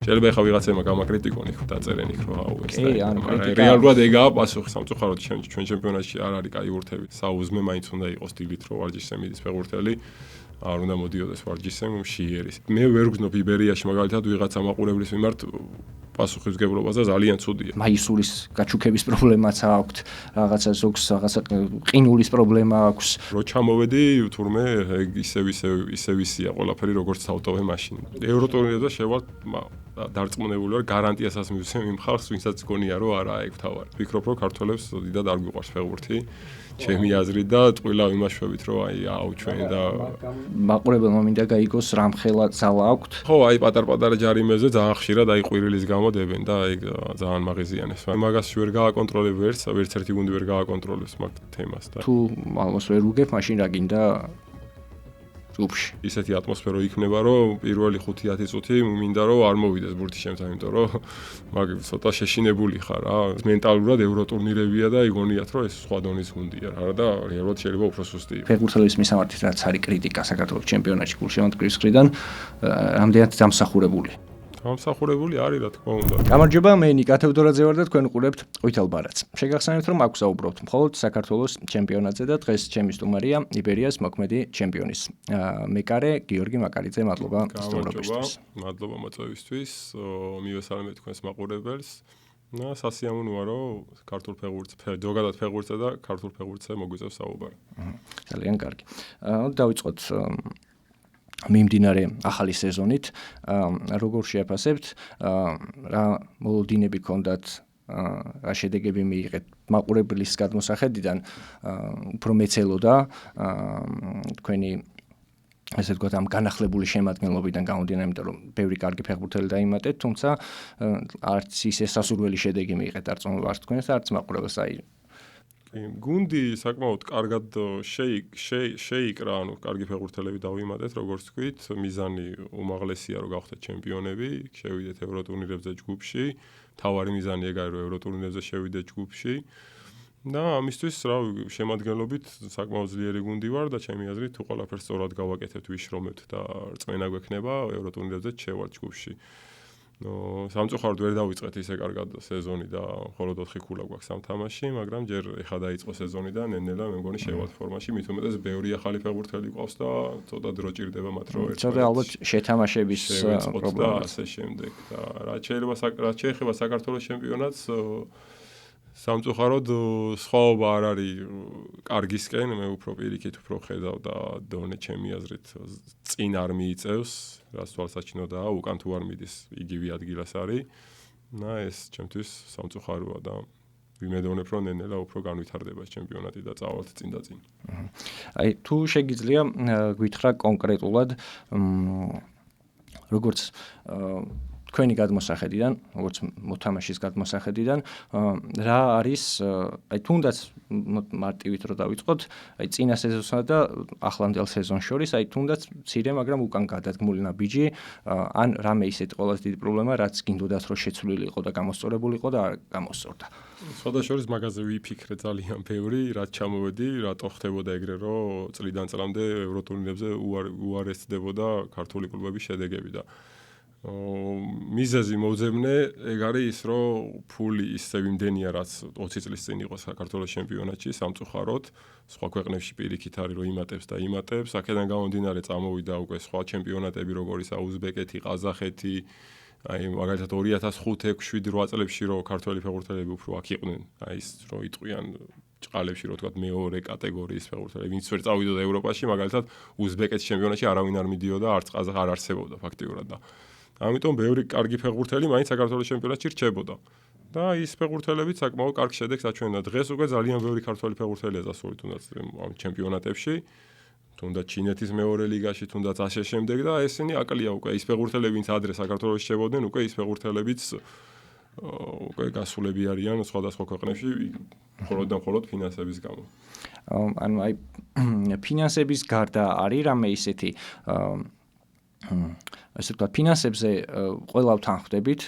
შეიძლება ახლა ვიღაცებმა გამაკრიტიკონ იქ დაწერენ იქ რომ აუ ეს რეალურად ეგაა პასუხი სამწუხაროდ ჩვენ ჩემპიონატში არ არის კაი ურთები. საუზმე მაინც უნდა იყოს დილით რომ ვარჯიშზე მიდის ფეხბურთელი. არ უნდა მოდიოდეს ვარჯიშზე მშიერის. მე ვერ გგზნობ იბერიაში მაგალითად ვიღაცა მაყურებლის მიმართ პასუხისმგებლობაზე ძალიან ცუდია. მაისურის გაჩუქების პრობლემაც აქვს, რაღაცა ზოგს რაღაცა ყინულის პრობლემა აქვს. რო ჩამოვედი თურმე ისევ ისია ყველაფერი როგორც ავტოვე მაშინ. ევროტურნირზე შევალ დარწმუნებული ვარ გარანტიასაც მივცემ იმ ხალხს ვინცაც გონია რომ არაა ეგ თავარი. ვფიქრობ რომ ქართველებს დიდად არ გვიყვარს ფეხბურთი. ჩემი აზრით და ტყვილა ვიმაშვებით რომ აი აუ ჩვენ და მაყურებელმა მინდა გაიგოს რამხელა ძალა აქვთ. ხო, აი პატარ-პატარა ჯარიმებზე ძალიან ხშირად აი ყვირილის გამო დებენ და ეგ ძალიან მაღიზიანებს. მაგას ვერ გააკონტროლებ ვერც ერთი გუნდი ვერ გააკონტროლებს მაგ თემას და თუ ალმოს ვერ უგებ, მაშინ რა გინდა ჯგუფში. ისეთი ატმოსფერო იქნება, რომ პირველი 5-10 წუთი მინდა რომ არ მოვიდეს ბურთი შემთან, იმიტომ რომ მაგ ცოტა შეშინებული ხარ რა. მენტალურად ევროტურნირებია და იგონიათ რომ ეს სხვა დონის გუნდია რა და რეალურად შეიძლება უფრო სუსტი იყოს. ფეხბურთელის მისამართით რაც არის კრიტიკა საქართველოს ჩემპიონატში გულშემატკივრის მხრიდან, რამდენად დამსახურებული. დამსახურებული არის რა თქმა უნდა. გამარჯობა, მე ნიკა თევდორაძე ვარ და თქვენ უყურებთ ყვითელ ბარათს. შეგახსენებთ რომ აქ ვსაუბრობთ მხოლოდ საქართველოს ჩემპიონატზე და დღეს ჩემი სტუმარია იბერიას მოქმედი ჩემპიონის მეკარე გიორგი მაკარიძე. მადლობა სტუმრობისთვის. მადლობა მოწვევისთვის. მივესალმებით თქვენს მაყურებელს. სასიამოვნოა რომ ქართულ ფეხბურთზე, ზოგადად ფეხბურთზე და ქართულ ფეხბურთზე მოგვიწევს საუბარი. ძალიან კარგი. დავიწყოთ მიმდინარე ახალი სეზონით, როგორ შეაფასებთ, რა მოლოდინები გქონდათ, რა შედეგები მიიღეთ მაყურებლის გადმოსახედიდან, უფრო მეცელოდა თქვენი ესე ვთქვათ ამ განახლებული შემადგენლობიდან გამომდინარე, იმიტომ რომ ბევრი კარგი ფეხბურთელი დაიმატეთ, თუმცა არც ის ესასურველი შედეგი მიიღეთ არც თქვენს, არც მაყურებელს აი გუნდი საკმაოდ კარგად შეიკრა, ანუ კარგი ფეხბურთელები დავიმატეთ, როგორც თქვით, მიზანი უმაღლესია რომ გავხდეთ ჩემპიონები, შევიდეთ ევროტურნირებზე ჯგუფში, თავარი მიზანი ეგ არის რომ ევროტურნირებზე შევიდეთ ჯგუფში. და ამისთვის რა შემადგენლობით საკმაოდ ძლიერი გუნდი ვარ და ჩემი აზრით თუ ყველაფერს სწორად გავაკეთებთ, ვიშრომებთ და რწმენა გვექნება ევროტურნირებზე შევართ ჯგუფში. სამწუხაროდ ვერ დავიწყეთ ისე კარგად სეზონი და მხოლოდ 4 ქულა გვაქვს ამ თამაში, მაგრამ ჯერ ეხა დაიწყო სეზონი და ნელ-ნელა მე მგონი შევალთ ფორმაში, მით უმეტეს ბევრი ახალი ფეხბურთელი ყავს და ცოტა დრო ჭირდება მათ რომ ცოტა ალბათ შეთამაშების პრობლემა და ასე შემდეგ და რაც შეეხება საქართველოს ჩემპიონატს სამწუხაროდ სხვაობა არ არის კარგისკენ, მე უფრო პირიქით უფრო ხედავ და დონე ჩემი აზრით წინ არ მიიწევს, რაც თვალსაჩინოდაა, უკან თუ არ მიდის, იგივე ადგილას არის. ეს ჩემთვის სამწუხაროა და ვიმედოვნებ, რომ ნელ-ნელა უფრო განვითარდება ჩემპიონატი და წავალთ წინ და წინ. აი თუ შეგიძლია გითხრა კონკრეტულად როგორც თქვენი გადმოსახედიდან, როგორც მოთამაშის გადმოსახედიდან, რა არის, აი თუნდაც მარტივით რო დავიწყოთ, აი წინა სეზონსა და ახლანდელ სეზონს შორის, აი თუნდაც მცირე, მაგრამ უკან გადადგმული ნაბიჯი, ან რამე ისეთი ყველაზე დიდი პრობლემა, რაც გინდოდათ რომ შეცვლილიყო და გამოსწორებულიყო და არ გამოსწორდა. სხვადასხვა მაგაზე ვიფიქრე ძალიან ბევრი, რაც ჩამოვედი, რატო ხდებოდა ეგრე, რომ წლიდან წლამდე ევროტურნირებზე უარესდებოდა ქართული კლუბების შედეგები და მიზეზი მოძებნე ეგ არის ის რომ ფული ისე იმდენია რაც 20 წლის წინ იყო საქართველოს ჩემპიონატში სამწუხაროდ სხვა ქვეყნებში პირიქით არის რომ იმატებს და იმატებს აქედან გამომდინარე წამოვიდა უკვე სხვა ჩემპიონატები როგორიც უზბეკეთი, ყაზახეთი აი მაგალითად 2005-6-7-8 წლებში რომ ქართველი ფეხბურთელები უფრო აქ იყვნენ აი ის რომ იტყვიან ჭყალებში რო თქვა მეორე კატეგორიის ფეხბურთელები ვინც ვერ წავიდოდა ევროპაში მაგალითად უზბეკეთის ჩემპიონატში არავინ არ მიდიოდა არც ყაზახ არ არსებობდა ფაქტიურად და ამიტომ ბევრი კარგი ფეხბურთელი მაინც საქართველოს ჩემპიონატში რჩებოდა. და ის ფეხბურთელებიც საკმაოდ კარგ შედეგს აჩვენდა. დღეს უკვე ძალიან ბევრი ქართველი ფეხბურთელია დასული თუნდაც ამ ჩემპიონატებში, თუნდაც ჩინეთის მეორე ლიგაში, თუნდაც ასე შემდეგ და ესენი აკლია უკვე ის ფეხბურთელები, ვინც ადრე საქართველოში შევოდნენ, უკვე ის ფეხბურთელებიც უკვე გასულები არიან სხვადასხვა ქვეყნებში, მხოლოდ ფინანსების გამო. ანუ აი ფინანსების გარდა არის რამე ისეთი ასე ვთქვათ, ფინანსებზე ყველა ვთანხმდებით,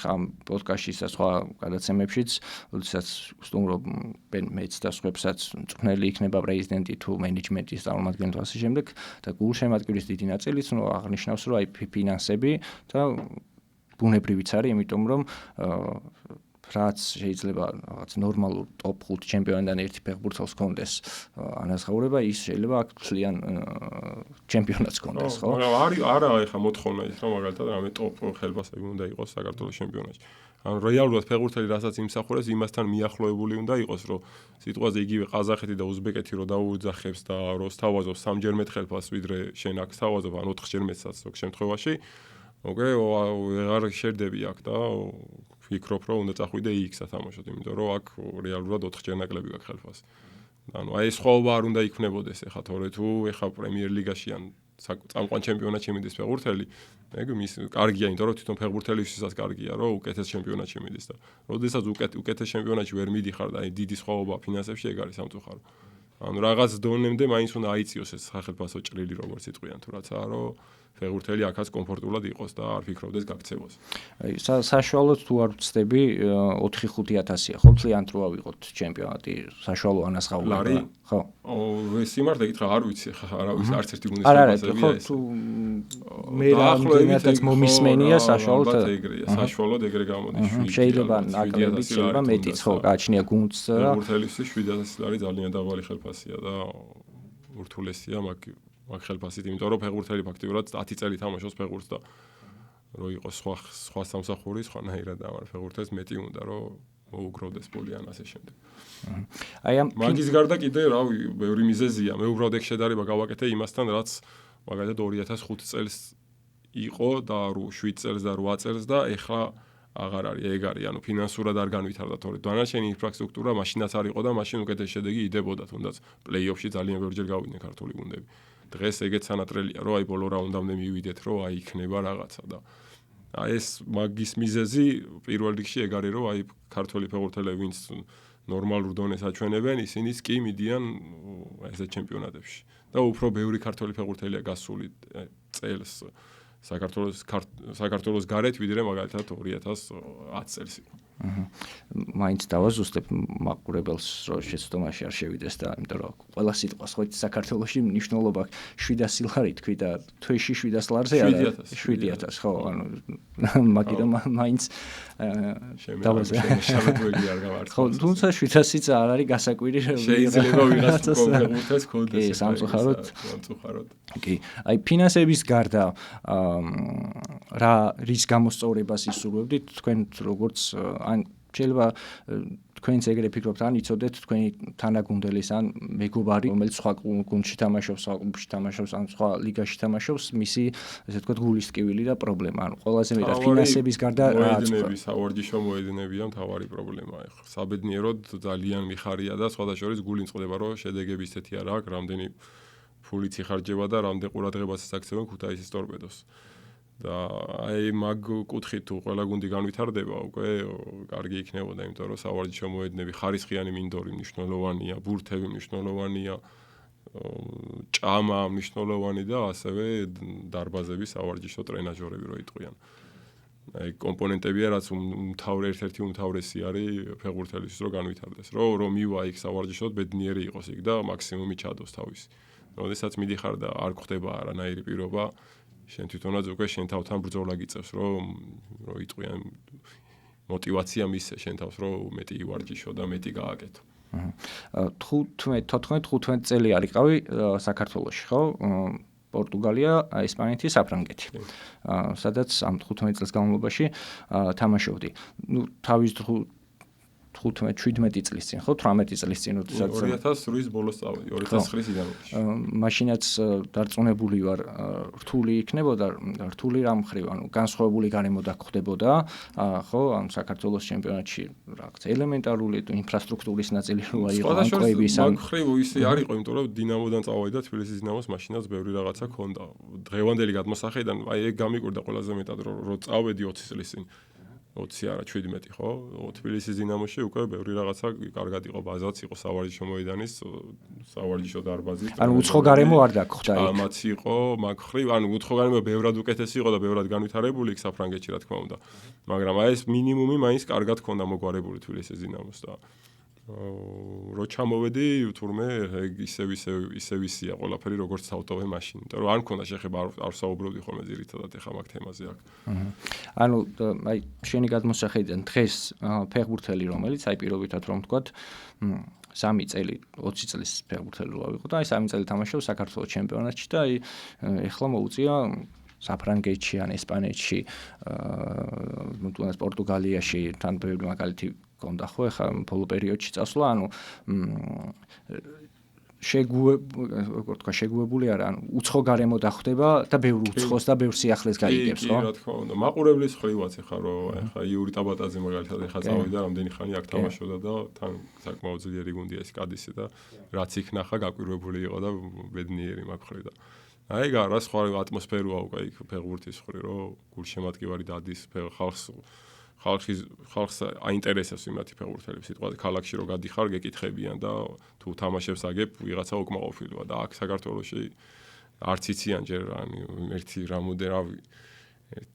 ხა პოდკასტში და სხვა გადაცემებშიც, როდესაც სტუმრობ მეც და სხვებსაც მწვრთნელი იქნება პრეზიდენტი თუ მენეჯმენტის წარმომადგენელი და ასე შემდეგ და გულშემატკივრის დიდი ნაწილიც აღნიშნავს, რომ აი ფინანსები და ბუნებრივიც არის, იმიტომ რომ რაც შეიძლება რაღაც ნორმალურ ტოპ 5 ჩემპიონიდან ერთი ფეხბურთელს კონდეს ანაზღაურება, ის შეიძლება აქ ძალიან ჩემპიონატს კონდეს, ხო? მაგრამ არა ეხა მოთხოვნა ის რომ მაგალითად რამე ტოპ ხელფასები უნდა იყოს საქართველოს ჩემპიონატში. ანუ რეალურად ფეხბურთელი რასაც იმსახურებს, იმასთან მიახლოებული უნდა იყოს, რომ სიტყვაზე იგივე ყაზახეთი და უზბეკეთი რო დაუძახებს და რო სთავაზობს 3-ჯერ მეტ ხელფასს, ვიდრე შენ აქ სთავაზობ, ან 4-ჯერ მეტსაც ზოგ შემთხვევაში. ოკეი, აღარ შერდები აქ და ვფიქრობ, რომ უნდა წახვიდე იქ სათამაშოდ, იმიტომ რომ აქ რეალურად 4-ჯერ ნაკლები გაქვს ხელფასი. ანუ აი სხვაობა არ უნდა იქნებოდეს ეხა თორე თუ ეხა პრემიერ ლიგაში ან წამყვან ჩემპიონატში მიდის ფეხბურთელი, ეგ მის კარგია, იმიტომ რომ თვითონ ფეხბურთელისთვისაც კარგია, რომ უკეთეს ჩემპიონატში მიდის და როდესაც უკეთეს ჩემპიონატში ვერ მიდიხარ და აი დიდი სხვაობა ფინანსებში ეგ არის სამწუხარო. ანუ რაღაც დონემდე მაინც უნდა აიწიოს ეს სახელფასო ჭრილი როგორც იტყვიან თუ რაცაა, რომ ფეხბურთელი აქაც კომფორტულად იყოს და არ ფიქრობდეს გაქცევას. აი საშუალოდ თუ არ ვწდები 4-5-1000-ია, ხო ძალიან თუ ავიღოთ ჩემპიონატი საშუალო ანაზღაურება, ხო? სიმართლე გითხრა არ ვიცი ხა არავის არც ერთი გუნდის ხელფასებია ეს. ხო თუ მე რამდენადაც მომისმენია საშუალოდ ეგრეა, საშუალოდ ეგრე გამოდის 7. შეიძლება ნაკლებიც შეიძლება მეტიც ხო გააჩნია გუნდს და ფეხბურთელისთვის 700 ლარი ძალიან დაბალი ხელფასია და ურთულესია მაგ ხელფასით, იმიტომ რომ ფეხბურთელი ფაქტიურად 10 წელი თამაშობს ფეხბურთს და რო იყოს სხვა სამსახური, სხვანაირად და ფეხბურთელს მეტი უნდა რომ მოუგროვდეს პოლი ან ასე შემდეგ. აი ამ მაგის გარდა კიდე რავი, ბევრი მიზეზია. მე უბრალოდ ეგ შედარება გავაკეთე იმასთან, რაც მაგალითად 2005 წელს იყო და 7 წელს და 8 წელს და ეხლა აღარ არის, ეგ არის, ანუ ფინანსურად არ განვითარდა თორე დანარჩენი ინფრასტრუქტურა მაშინაც არ იყო და მაშინ უკეთეს შედეგი იდებოდა, თუნდაც პლეი-ოფში ძალიან ბევრჯერ გავიდნენ ქართული გუნდები. დღეს ეგეც სანატრელია, რომ აი ბოლო რაუნდამდე მივიდეთ, რომ აი იქნება რაღაცა და აი ეს მაგის მიზეზი პირველ რიგში ეგ არის, რომ აი ქართული ფეხბურთელები ვინც ნორმალურ დონეს აჩვენებენ, ისინიც კი მიდიან ესე ჩემპიონატებში. და უფრო ბევრი ქართული ფეხბურთელია გასული წელს საქართველოს გარეთ, ვიდრე მაგალითად 2010 წელს იყო. მაინც დავაზუსტებ მაყურებელს, რომ შეცდომაში არ შევიდეს და იმიტომ რომ ყველა სიტყვას ხო საქართველოში მნიშვნელობა 700 ლარი თქვი და თვეში 700 ლარზე არა 7000 ხო ანუ მაგიტო მაინც დავაზუსტებ არ გავარცხო. ხო თუმცა 700-იც არ არის გასაკვირი შეიძლება ვიღაც კონკრეტულად კონდეს. კი სამწუხაროდ. კი აი ფინანსების გარდა რა რის გამოსწორებას ისურვებდით თქვენ როგორც ან შეიძლება თქვენც ეგრე ფიქრობთ ან იცოდეთ თქვენი თანაგუნდელის ან მეგობარი რომელიც სხვა გუნდში თამაშობს, სხვა კლუბში თამაშობს ან სხვა ლიგაში თამაშობს, მისი ესე ვთქვათ გულის ტკივილი და პრობლემა. ანუ ყველაზე მეტად ფინანსების გარდა რა სავარჯიშო მოედნებია მთავარი პრობლემა. ეხლა საბედნიეროდ ძალიან მიხარია და სხვადასხვა გული წყდება, რომ შედეგები ისეთი არ აქვს, რამდენი ფულიც იხარჯება და რამდენ ყურადღებას აქცევენ ქუთაისის ტორპედოს. და აი მაგ კუთხით თუ ყველა გუნდი განვითარდება, უკვე კარგი იქნებოდა, იმიტომ რომ სავარჯიშო მოედნები ხარისხიანი მინდორი მნიშვნელოვანია, ბურთები მნიშვნელოვანია, ჭამა მნიშვნელოვანი და ასევე დარბაზები, სავარჯიშო ტრენაჟორები რო იტყვიან. აი კომპონენტებია, რაც ერთ-ერთი უმთავრესი არის ფეხბურთელისთვის რომ განვითარდეს, რომ მივა იქ სავარჯიშოდ ბედნიერი იყოს იქ და მაქსიმუმი ჩადოს თავისი. როდესაც მიდიხარ და არ გხდება არანაირი პირობა, შენ თვითონაც უკვე შენ თავთან ბრძოლა გიწევს, რომ იტყვიან мотивация მისცე შენ თავს, რომ მეტი ივარჯიშო და მეტი გააკეთო. 14-15 წელი არიყავი საქართველოში, ხო? პორტუგალია, ესპანეთი, საფრანგეთი. სადაც ამ 15 წელს განმავლობაში თამაშობდი. ნუ თავის 15-17 წლის წინ, ხო, 18 წლის წინ, როდესაც 2008-ის ბოლოს წავედი, 2009-ის იანვრში. მაშინაც დარწმუნებული ვარ, რთული იქნებოდა, რთული რა მხრივ, ანუ განსხვავებული გარემო დაგხვდებოდა, ხო, ან საქართველოს ჩემპიონატში რაღაც ელემენტარული ინფრასტრუქტურის ნაწილი როა იყო, ან კვების ან მხრივ ისე არ იყო, იმიტომ რომ დინამოდან წავედი და თბილისის დინამოს მაშინაც ბევრი რაღაცა ქონდა. დღევანდელი გადმოსახედიდან აი ეგ გამიკვირდა ყველაზე მეტად, რომ წავედი 20 წლის წინ. 20 არა 17 ხო? თბილისის დინამოში უკვე ბევრი რაღაცა კარგად იყო, ბაზაც იყო, სავარჯიშო მოედანის, სავარჯიშო დარბაზი. ანუ უცხო გარემო არ დაგხვდა. ამაც იყო, მაგ ხრივ, ანუ უცხო გარემო ბევრად უკეთესი იყო და ბევრად განვითარებული იქ საფრანგეთში, რა თქმა უნდა. მაგრამ აი ეს მინიმუმი მაინც კარგად ქონდა მოგვარებული თბილისის დინამოს და რო ჩამოვედი თურმე ისევ ისია ყველაფერი როგორც თავთავე მაშინ. იმიტომ რომ არ მქონდა შეხება არ საუბრობდი ხოლმე ძირითადად ეხა მაგ თემაზე აქ. ანუ აი შენი გადმოსახედიდან დღეს ფეხბურთელი რომელიც აი პირობითად რომ ვთქვათ 3 წელი 20 წლის ფეხბურთელი რო ავიღო და აი 3 წელი თამაშობ საქართველოს ჩემპიონატში და აი ეხლა მოუწია საფრანგეთში ან ესპანეთში თუნდაც პორტუგალიაში თან ბევრი მაგალითი კონდა ხო ეხლა ბოლო პერიოდში წასვლა ანუ შეგუებული არა ანუ უცხო გარემო დახვდება და ბევრ უცხოს და ბევრ სიახლეს გაიგებს ხო? კი, რა თქმა უნდა. მაყურებლის ხრივაც ეხა რომ ეხა იური ტაბატაძე მაგალითად ეხა წავიდა რამდენი ხანი აქ თამაშობდა და თან საკმაოდ ძლიერი გუნდია ეს კადისი და რაც იქ ნახა გაკვირვებული იყო და ბედნიერი მაგ ხრივ და აი რა სხვა ატმოსფეროა უკვე იქ ფეხბურთის ხრივ რომ გულშემატკივარი დადის ხალხს აინტერესებს იმათი ფეხბურთელები სიტყვაზე ქალაქში რო გადიხარ გეკითხებიან და თუ თამაშებს აგებ ვიღაცა უკმაყოფილოა და აქ საქართველოში არც იციან ჯერ ერთი რამოდენავი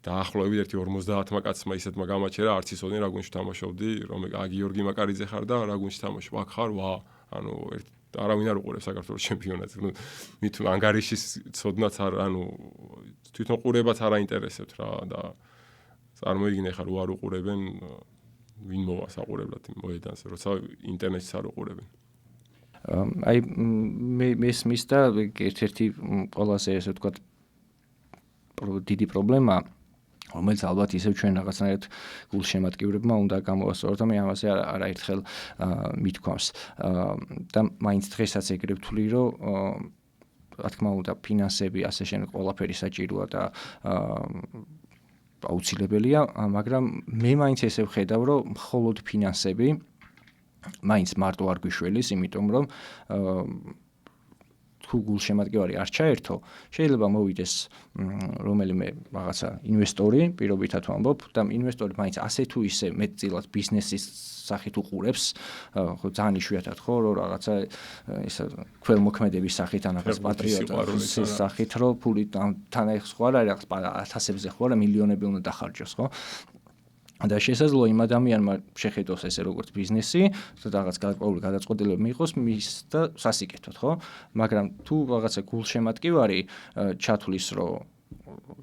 დაახლოებით 50-მა კაცმა ისეთმა გამაჩერა არც იცოდნენ რა გუნდში თამაშობდი რომ გიორგი მაკარიძე ხარ და რა გუნდში თამაშობ აქ ხარ ვა ანუ არავინ არ უყურებს საქართველოს ჩემპიონატს ნუ მით ანგარიშის ცოდნაც არ ანუ თვითონ ყურებაც არ აინტერესებთ რა და წარმოიდგინე ხარ უარ უყურებენ ვინ მოვა საყურებლად მოედანს როცა ინტერნეტს არ უყურებენ აი მე მის და ერთ-ერთი ყველაზე ესე ვთქვათ დიდი პრობლემა რომელიც ალბათ ისევ ჩვენ რაღაცნაირად გულშემატკივრებმა უნდა გამოვასწოროთ და მე ამაზე არაერთხელ მithქვამს და მაინც დღესაც ეგრე ვთვლი რომ რა თქმა უნდა ფინანსები ასე შემდეგ ყველაფერი საჭიროა და აუცილებელია, მაგრამ მე მაინც ესე ვხედავ, რომ მხოლოდ ფინანსები მაინც მარტო არ გვიშველის, იმიტომ რომ თუ გულშემატკივარი არ ჩაერთო, შეიძლება მოვიდეს რომელიმე რაღაცა ინვესტორი, პირობითად ვამბობ, და ინვესტორი მაინც ასე თუ ისე მეტწილად ბიზნესის სახით უყურებს, ხო ძალიან იშვიათად ხო, რომ რაღაცა ისა ქველმოქმედების სახით ან რაღაც პატრიოტის სახით, რომ ფული თან ახ სხვა რა რაღაც ათასებზე ხო რა მილიონები უნდა დახარჯოს, ხო? და შესაძლოა იმ ადამიანმა შეხედოს ესე როგორც ბიზნესი და რაღაც გარკვეული გადაწყვეტილება მიიღოს მის და სასიკეთოდ, ხო? მაგრამ თუ რაღაცა გულშემატკივარი ჩათვლის, რომ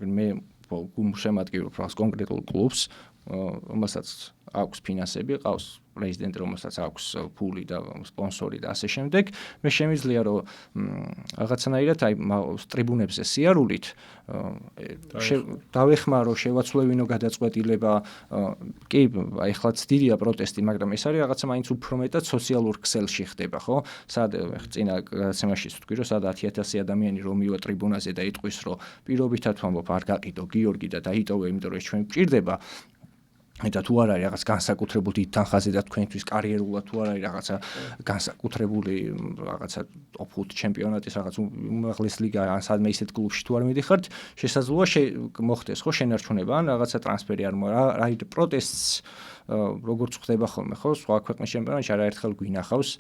მე გულშემატკივრობ რაღაც კონკრეტულ კლუბს, რომელსაც აქვს ფინანსები, ყავს პრეზიდენტი, რომელსაც აქვს ფული და სპონსორი და ასე შემდეგ, მე შემიძლია რომ რაღაცნაირად აი ტრიბუნებზე სიარულით დავეხმარო, შევაცვლევინო გადაწყვეტილება, კი, აი ხლაც დიდია პროტესტი, მაგრამ ეს არის რაღაცა მაინც უფრო მეტად სოციალურ ქსელში ხდება, ხო? სად წინა გადაცემაშიც ვთქვი, რომ სად 10,000 ადამიანი რომ მივა ტრიბუნაზე და იტყვის, რომ პირობითად ვამბობ, არ გაყიდო გიორგი და დაიტოვე, იმიტომ რომ ეს ჩვენ გვჭირდება. და თუ არ არის რაღაც განსაკუთრებული დიდ თანხაზე და თქვენთვის კარიერულად თუ არ არის რაღაცა განსაკუთრებული რაღაცა top 5 ჩემპიონატის რაღაც უმაღლეს ლიგა ან სადმე ისეთ კლუბში თუ არ მიდიხართ, შესაძლოა მოხდეს ხო შენარჩუნება ან რაღაცა ტრანსფერი არ რა პროტესტს როგორც ხდება ხოლმე ხო სხვა ქვეყნის ჩემპიონატში არაერთხელ გვინახავს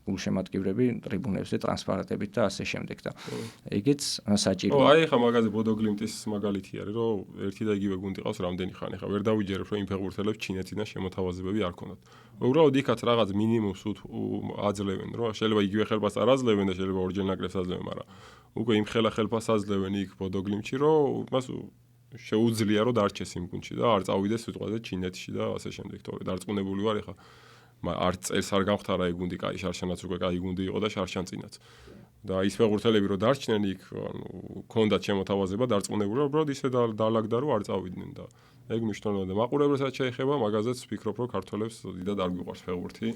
გულშემატკივრები ტრიბუნებზე ტრანსპარენტებით და ასე შემდეგ და ეგეც საჭიროა. აი ხა მაგაზე ბოდოგლიმტის მაგალითი არის რომ ერთი და იგივე გუნდი ყავს რამდენი ხანი ხა ვერ დავიჯერებ რომ იმ ფეხბურთელებს ჩინეთიდან შემოთავაზებები არ ქონდათ. უბრალოდ იქაც რაღაც მინიმუმს აძლევენ რომ შეიძლება იგივე ხელფას არ აძლევენ და შეიძლება ორჯერ ნაკრებს აძლევენ, მაგრამ უკვე იმ ხელფას აძლევენ იქ ბოდოგლიმში რომ მას შეუძლია რომ დარჩეს იმ გუნდში და არ წავიდეს სიტყვაზე ჩინეთში და ასე შემდეგ. თორე დარწმუნებული ვარ ეხა არ წელს არ გავხტარა ეგ გუნდი კაი შარშანაც უკვე კაი გუნდი იყო და შარშანწინაც. და ის ფეხბურთელები რომ დარჩნენ იქ, ანუ ქონდათ შემოთავაზება დარწმუნებული ვარ, უბრალოდ ისე დაალაგდა რომ არ წავიდნენ და ეგ მნიშვნელოვანია და მაყურებელსაც შეეხება, მაგაზეც ვფიქრობ რომ ქართველებს დიდად არ გვიყვარს ფეხბურთი.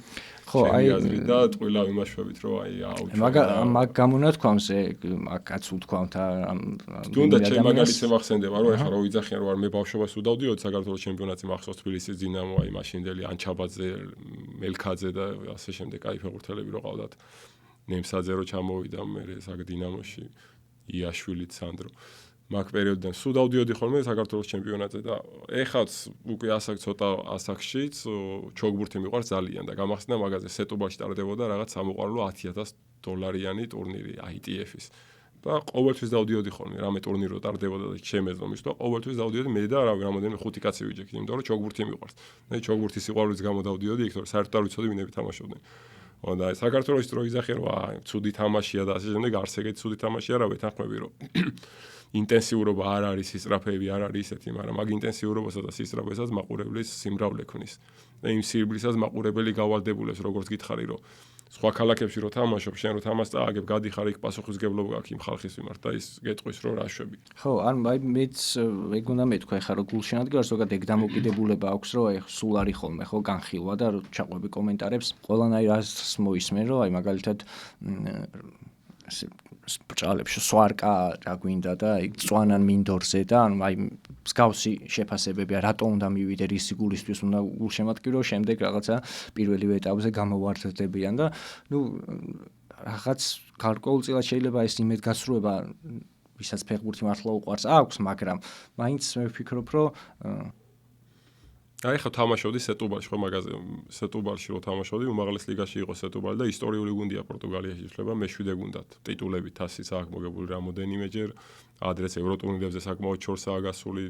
ხო, აი და ტყუილა ვიმაშვებით რომ აი მაგ გამონათქვამს მაგაც უთქვამთ თუნდაც ჩემ მაგალითზე მახსენდება რომ ეხლა რო ვიძახიან რომ არ მე ბავშვობას უდავდიოდ საქართველოს ჩემპიონატზე მახსოვს თბილისის დინამო აი მაშინდელი ანჩაბაძე, მელქაძე და ასე შემდეგ აი ფეხბურთელები რო ყავდათ. ნემსაძე რო ჩამოვიდა მე საკ დინამოში იაშვილით სანდრო მაგ პერიოდიდან სულ დავდიოდი ხოლმე საქართველოს ჩემპიონატზე და ეხაც უკვე ასაკ ცოტა ასაკშიც ჩოგბურთი მიყვარს ძალიან და გამახსნა მაგაზე სეტუბაში ტარდებოდა რაღაც სამოყვარულო $10,000 ტურნირი ITF-ის და ყოველთვის დავდიოდი ხოლმე რამე ტურნირო ტარდებოდა და შემეძლო მის და ყოველთვის დავდიოდი მე და რავი რამოდენიმე 5 კაცი ვიჯექი, იმიტომ რომ ჩოგბურთი მიყვარს. მე ჩოგბურთის სიყვარულის გამო დავდიოდი იქ, თორე საერთოდ არ ვიცოდი ვინები თამაშობდნენ. და საქართველოს რო იზახე რომ ცუდი თამაშია და ასე შემდეგ არც ეგეთი ცუდი თამაშია რა ვეთანხმები რომ ინტენსიურობა არ არის, ისწრაფეები არ არის ისეთი, მაგრამ მაგ ინტენსიურობასა და სისწრაფესაც მაყურებლის სიმრავლე ქმნის. და იმ სირბლისას მაყურებელი გავალდებულებს, როგორც გითხარი, რომ სხვა ქალაქებში რო თამაშობ, შენ რო თამაშს წააგებ, გადიხარ იქ პასუხისმგებლობა გაქვს იმ ხალხის მიმართ და ის გეტყვის რომ რა შვები. ხო, ან მეც ეგ უნდა მეთქვა ხა რომ გულშენ ადგას ზოგადად ეგ დამოკიდებულება აქვს რომ აი სულ არის ხოლმე ხო განხილვა და ჩაყვები კომენტარებს ყველანაირ რას მოისმენ რომ აი მაგალითად ბრჭყალებში სვარკა რა გვინდა და აი წვანან მინდორზე და ანუ აი მსგავსი შეფასებებია რატო უნდა მივიდე რისი გულისთვის უნდა გულშემატკივრო შემდეგ რაღაცა პირველივე ეტაპზე გამოვარდებიან და ნუ რაღაც გარკვეულწილად შეიძლება ეს იმედგაცრუება ვისაც ფეხბურთი მართლა უყვარს აქვს მაგრამ მაინც მე ვფიქრობ რომ აი ხო თამაშობდი სეტუბალში ხო მაგაზე სეტუბალში რო თამაშობდი უმაღლეს ლიგაში იყო სეტუბალი და ისტორიული გუნდია პორტუგალიაში შეიძლება მე-7 გუნდად ტიტულები თასიც აქვს მოგებული რამოდენიმეჯერ ადრეც ევროტურნირებზე საკმაოდ ჩორსაა გასული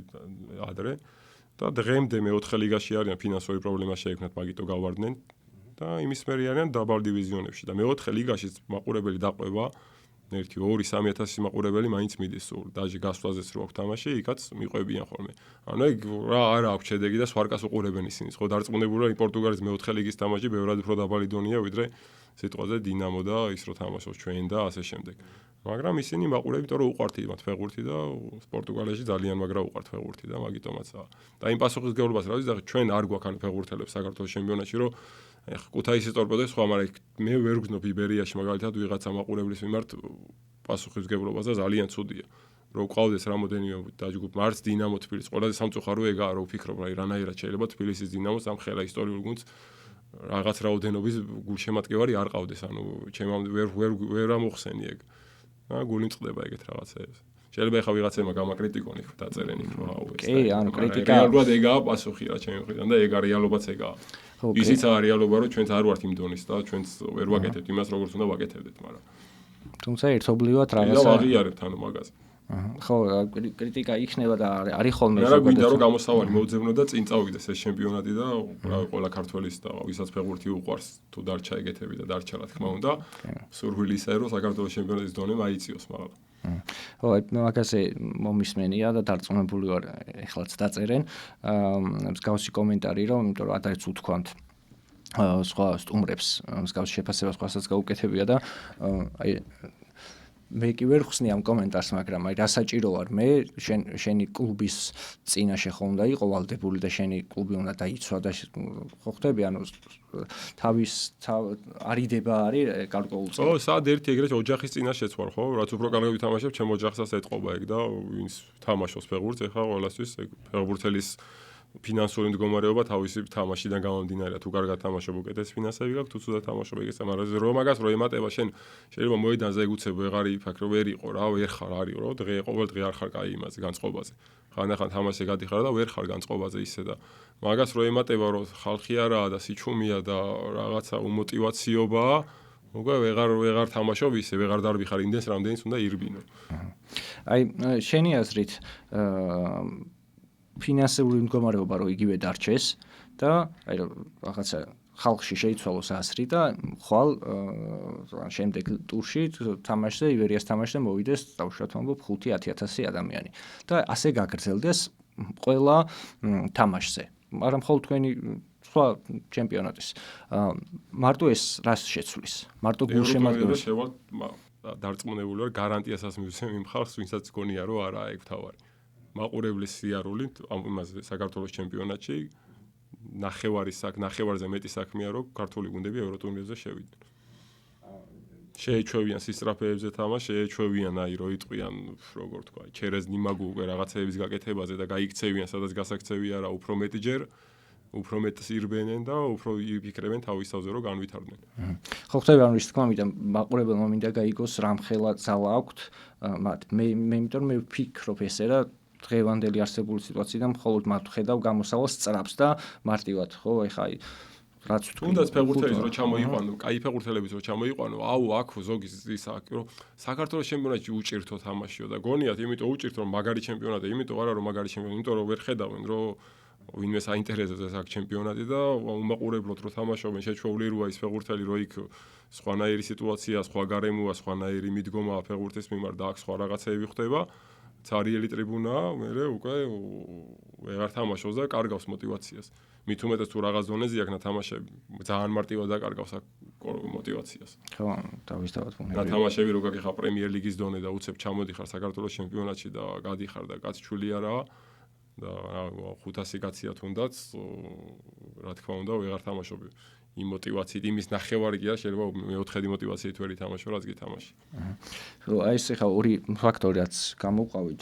ადრე და დღემდე მე-4 ლიგაში არიან ფინანსური პრობლემა შეექმნათ მაგიტო გავარდნენ და იმის მერე არიან დაბალ დივიზიონებში და მე-4 ლიგაშიც მაყურებელი დაყვება 1-2-3 მაყურებელი მაინც მიდის სულ დაჟე გასვლაზეც რო აქვს თამაში იქაც მიყვებიან ხოლმე ანუ ეგ რა არა აქვს შედეგი და სვარკას უყურებენ ისინი ხო დარწმუნებულია პორტუგალის მე-4 ლიგის თამაში ბევრად უფრო დაბალი დონეა ვიდრე სიტყვაზე დინამო და ის რო თამაშობს ჩვენ და ასე შემდეგ მაგრამ ისინი მაყურებენ იმიტომ რომ უყვართ მათ ფეხბურთი და პორტუგალიაში ძალიან მაგრა უყვართ ფეხბურთი და მაგიტომაცაა და იმ პასუხისმგებლობას რა ვიცი და ჩვენ არ გვაქვს ან ფეხბურთელებს საქართველოს ჩემპიონატში რომ ეხა ქუთაისის ტორპედოს სხვა მაგრამ მე ვერ ვგზნობ იბერიაში მაგალითად ვიღაცა მაყურებლის მიმართ პასუხისმგებლობას და ძალიან ცუდია რომ ყავდეს რამოდენიმე დაჯგუფ მარც დინამო თბილისის ყველაზე სამწუხარო ეგაა რომ ვფიქრობ რა რანაირად შეიძლება თბილისის დინამოს ამ ხელა ისტორიულ გუნდს რაღაც რაოდენობის გულშემატკივარი არ ყავდეს ანუ ჩემამდე ვერ ამოხსენი ეგ გული მწყდება ეგეთ რაღაცეებს შეიძლება ეხა ვიღაცემა გამაკრიტიკონ იქ დაწერენ იქ რომ აუ ეს კი ანუ კრიტიკა რეალურად ეგაა პასუხი რა ჩემი მხრიდან და ეგ რეალობაც ეგაა ისიც არის რეალობა რომ ჩვენც არ ვართ იმ დონის და ჩვენც ვერ ვაკეთებთ იმას როგორც უნდა ვაკეთებდეთ მაგრამ თუმცა ერთობლივად რაღაცა და აღიარებთ ანუ მაგაზე ხო კრიტიკა იქნება და არის ხოლმე ზოგადად. რა გვინდა რომ გამოსავალი მოვძებნო და წინ წავიდეს ეს ჩემპიონატი და ყველა ქართველის და ვისაც ფეხბურთი უყვარს თუ დარჩა ეგეთები და დარჩა რა თქმა უნდა სურვილი ისაა რომ საქართველოს ჩემპიონატის დონე მაიწიოს მაგრამ ხო მაგაზე მომისმენია და დარწმუნებული ვარ ეხლაც დაწერენ მსგავსი კომენტარი რომ იმიტომ რომ ადრეც უთქვამთ სხვა სტუმრებს მსგავსი შეფასება სხვასაც გაუკეთებია და აი მე კი ვერ ხსნი ამ კომენტარს, მაგრამ აი რა საჭირო ვარ მე შენი კლუბის წინაშე ხომ უნდა იყო ვალდებული და შენი კლუბი უნდა დაიცვა და ხო ხდები ანუ თავის არიდება არის გარკვეულწილად. ო, სად ერთი ეგრეთ ოჯახის წინაშეც ვარ ხო? რაც უფრო კარგი ვითამაშებ, ჩემ ოჯახსაც ეთყობა ეგ და ვინც თამაშობს ფეხბურთს, ეხლა ყველასთვის ეგ ფეხბურთელის ფინანსური მდგომარეობა თავისი თამაშიდან გამომდინარე, თუ კარგად თამაშობ უკეთეს ფინანსები გაქვს, თუ ცუდად თამაშობ ეგეც მაგრამ რომ მაგას რო ემატება შენ შეიძლება მოედანზე ეგ უცებ ვეღარ იფაქრო, ვერ იყო რა, ვერ ხარ არის რო დღე ყოველ დღე არ ხარ კაი იმაზე განწყობაზე. ხანდახან თამაში გადიხარ და ვერ ხარ განწყობაზე ისე და მაგას რო ემატება რომ ხალხი არაა და სიჩუმეა და რაღაცა უმოტივაციობაა, მოგა ვეღარ თამაშობ ისე, ვეღარ დარბიხარ იმდენს რამდენიც უნდა ირბინო. აი შენი აზრით ფინანსური მდგომარეობა რო იგივე დარჩეს და აი რაღაცა ხალხში შეიცვალოს აზრი და ხვალ შემდეგ ტურში თამაშზე ივერიას თამაშზე მოვიდეს დავუშვათ ვამბობ 5-10,000 ადამიანი და ასე გაგრძელდეს ყველა თამაშზე მაგრამ მხოლოდ თქვენი სხვა ჩემპიონატის მარტო ეს რას შეცვლის მარტო გულშემატკივრობას შევალ დარწმუნებული ვარ გარანტიასაც მივცემ იმ ხალხს ვინცაც გონია რომ არა ეგ თავარი მაყურებლის სიარული ამ იმაზე საქართველოს ჩემპიონატში ნახევარზე მეტი საქმეა რომ ქართული გუნდები ევროტურნირებზე შევიდნენ. შეეჩვევიან სისწრაფეებზე თამაშს, შეეჩვევიან აი რო იტყვიან როგორ თქვა, ჩერეზ ნიმაგუ რაღაცეების გაკეთებაზე და გაიქცევიან სადაც გასაქცევი არა, უფრო მეტჯერ, უფრო მეტს ირბენენ და უფრო იფიქრებენ თავის თავზე რომ განვითარდნენ. ხო ხდება ანუ ის თქმა მინდა მაყურებელმა მინდა გაიგოს რამხელა ძალა აქვთ მათ მე იმიტომ მე ვფიქრობ ესე რა დღევანდელი არსებული სიტუაციიდან მხოლოდ მათ ხედავ გამოსავალს სწრაფს და მარტივად ხო ეხა რაც თუნდაც ფეხბურთელის რო ჩამოიყვანო, კაი ფეხბურთელების რო ჩამოიყვანო, აქ ზოგი ის რომ საქართველოს ჩემპიონატში უჭირთო თამაშიო და გონიათ, იმიტომ უჭირთ რომ მაგარი ჩემპიონატი, იმიტომ არა რომ მაგარი ჩემპიონატი, იმიტომ რომ ვერ ხედავენ რომ ვინმე საინტერესოა აქ ჩემპიონატი და უმაყურებლად რო თამაშობენ, შეჩვეული როა ის ფეხბურთელი რო იქ სხვანაირი სიტუაცია, სხვა გარემოა, სხვანაირი მიდგომაა ფეხბურთის მიმართ და აქ სხვა რაღაცეები ხდება. цариელი ტრიბუნაა, მე უკვე ვეღარ თამაშობს და კარგავს мотиваციას. მით უმეტეს თუ რაღაც ზონეზე აქ ნათამაშები ძალიან მარტივად აკარგავს აქ мотиваციას. ხო, დავისთავად ვუნები. ნათამაშები რო გაგიხარ პრემიერ ლიგის დონე და უცებ ჩამოდიხარ საქართველოს ჩემპიონატში და გადიხარ და კაცჩული არაა და 500 კაცია თუნდაც, რა თქმა უნდა, ვეღარ თამაშობ. იმ мотивაციით, იმის ნახევარი კი არა, შეიძლება მეოთხედი мотивაციით ვერ ითამაშო, რაც გითამაში. აი ეს ხა ორი ფაქტორი რაც გამოვყავით,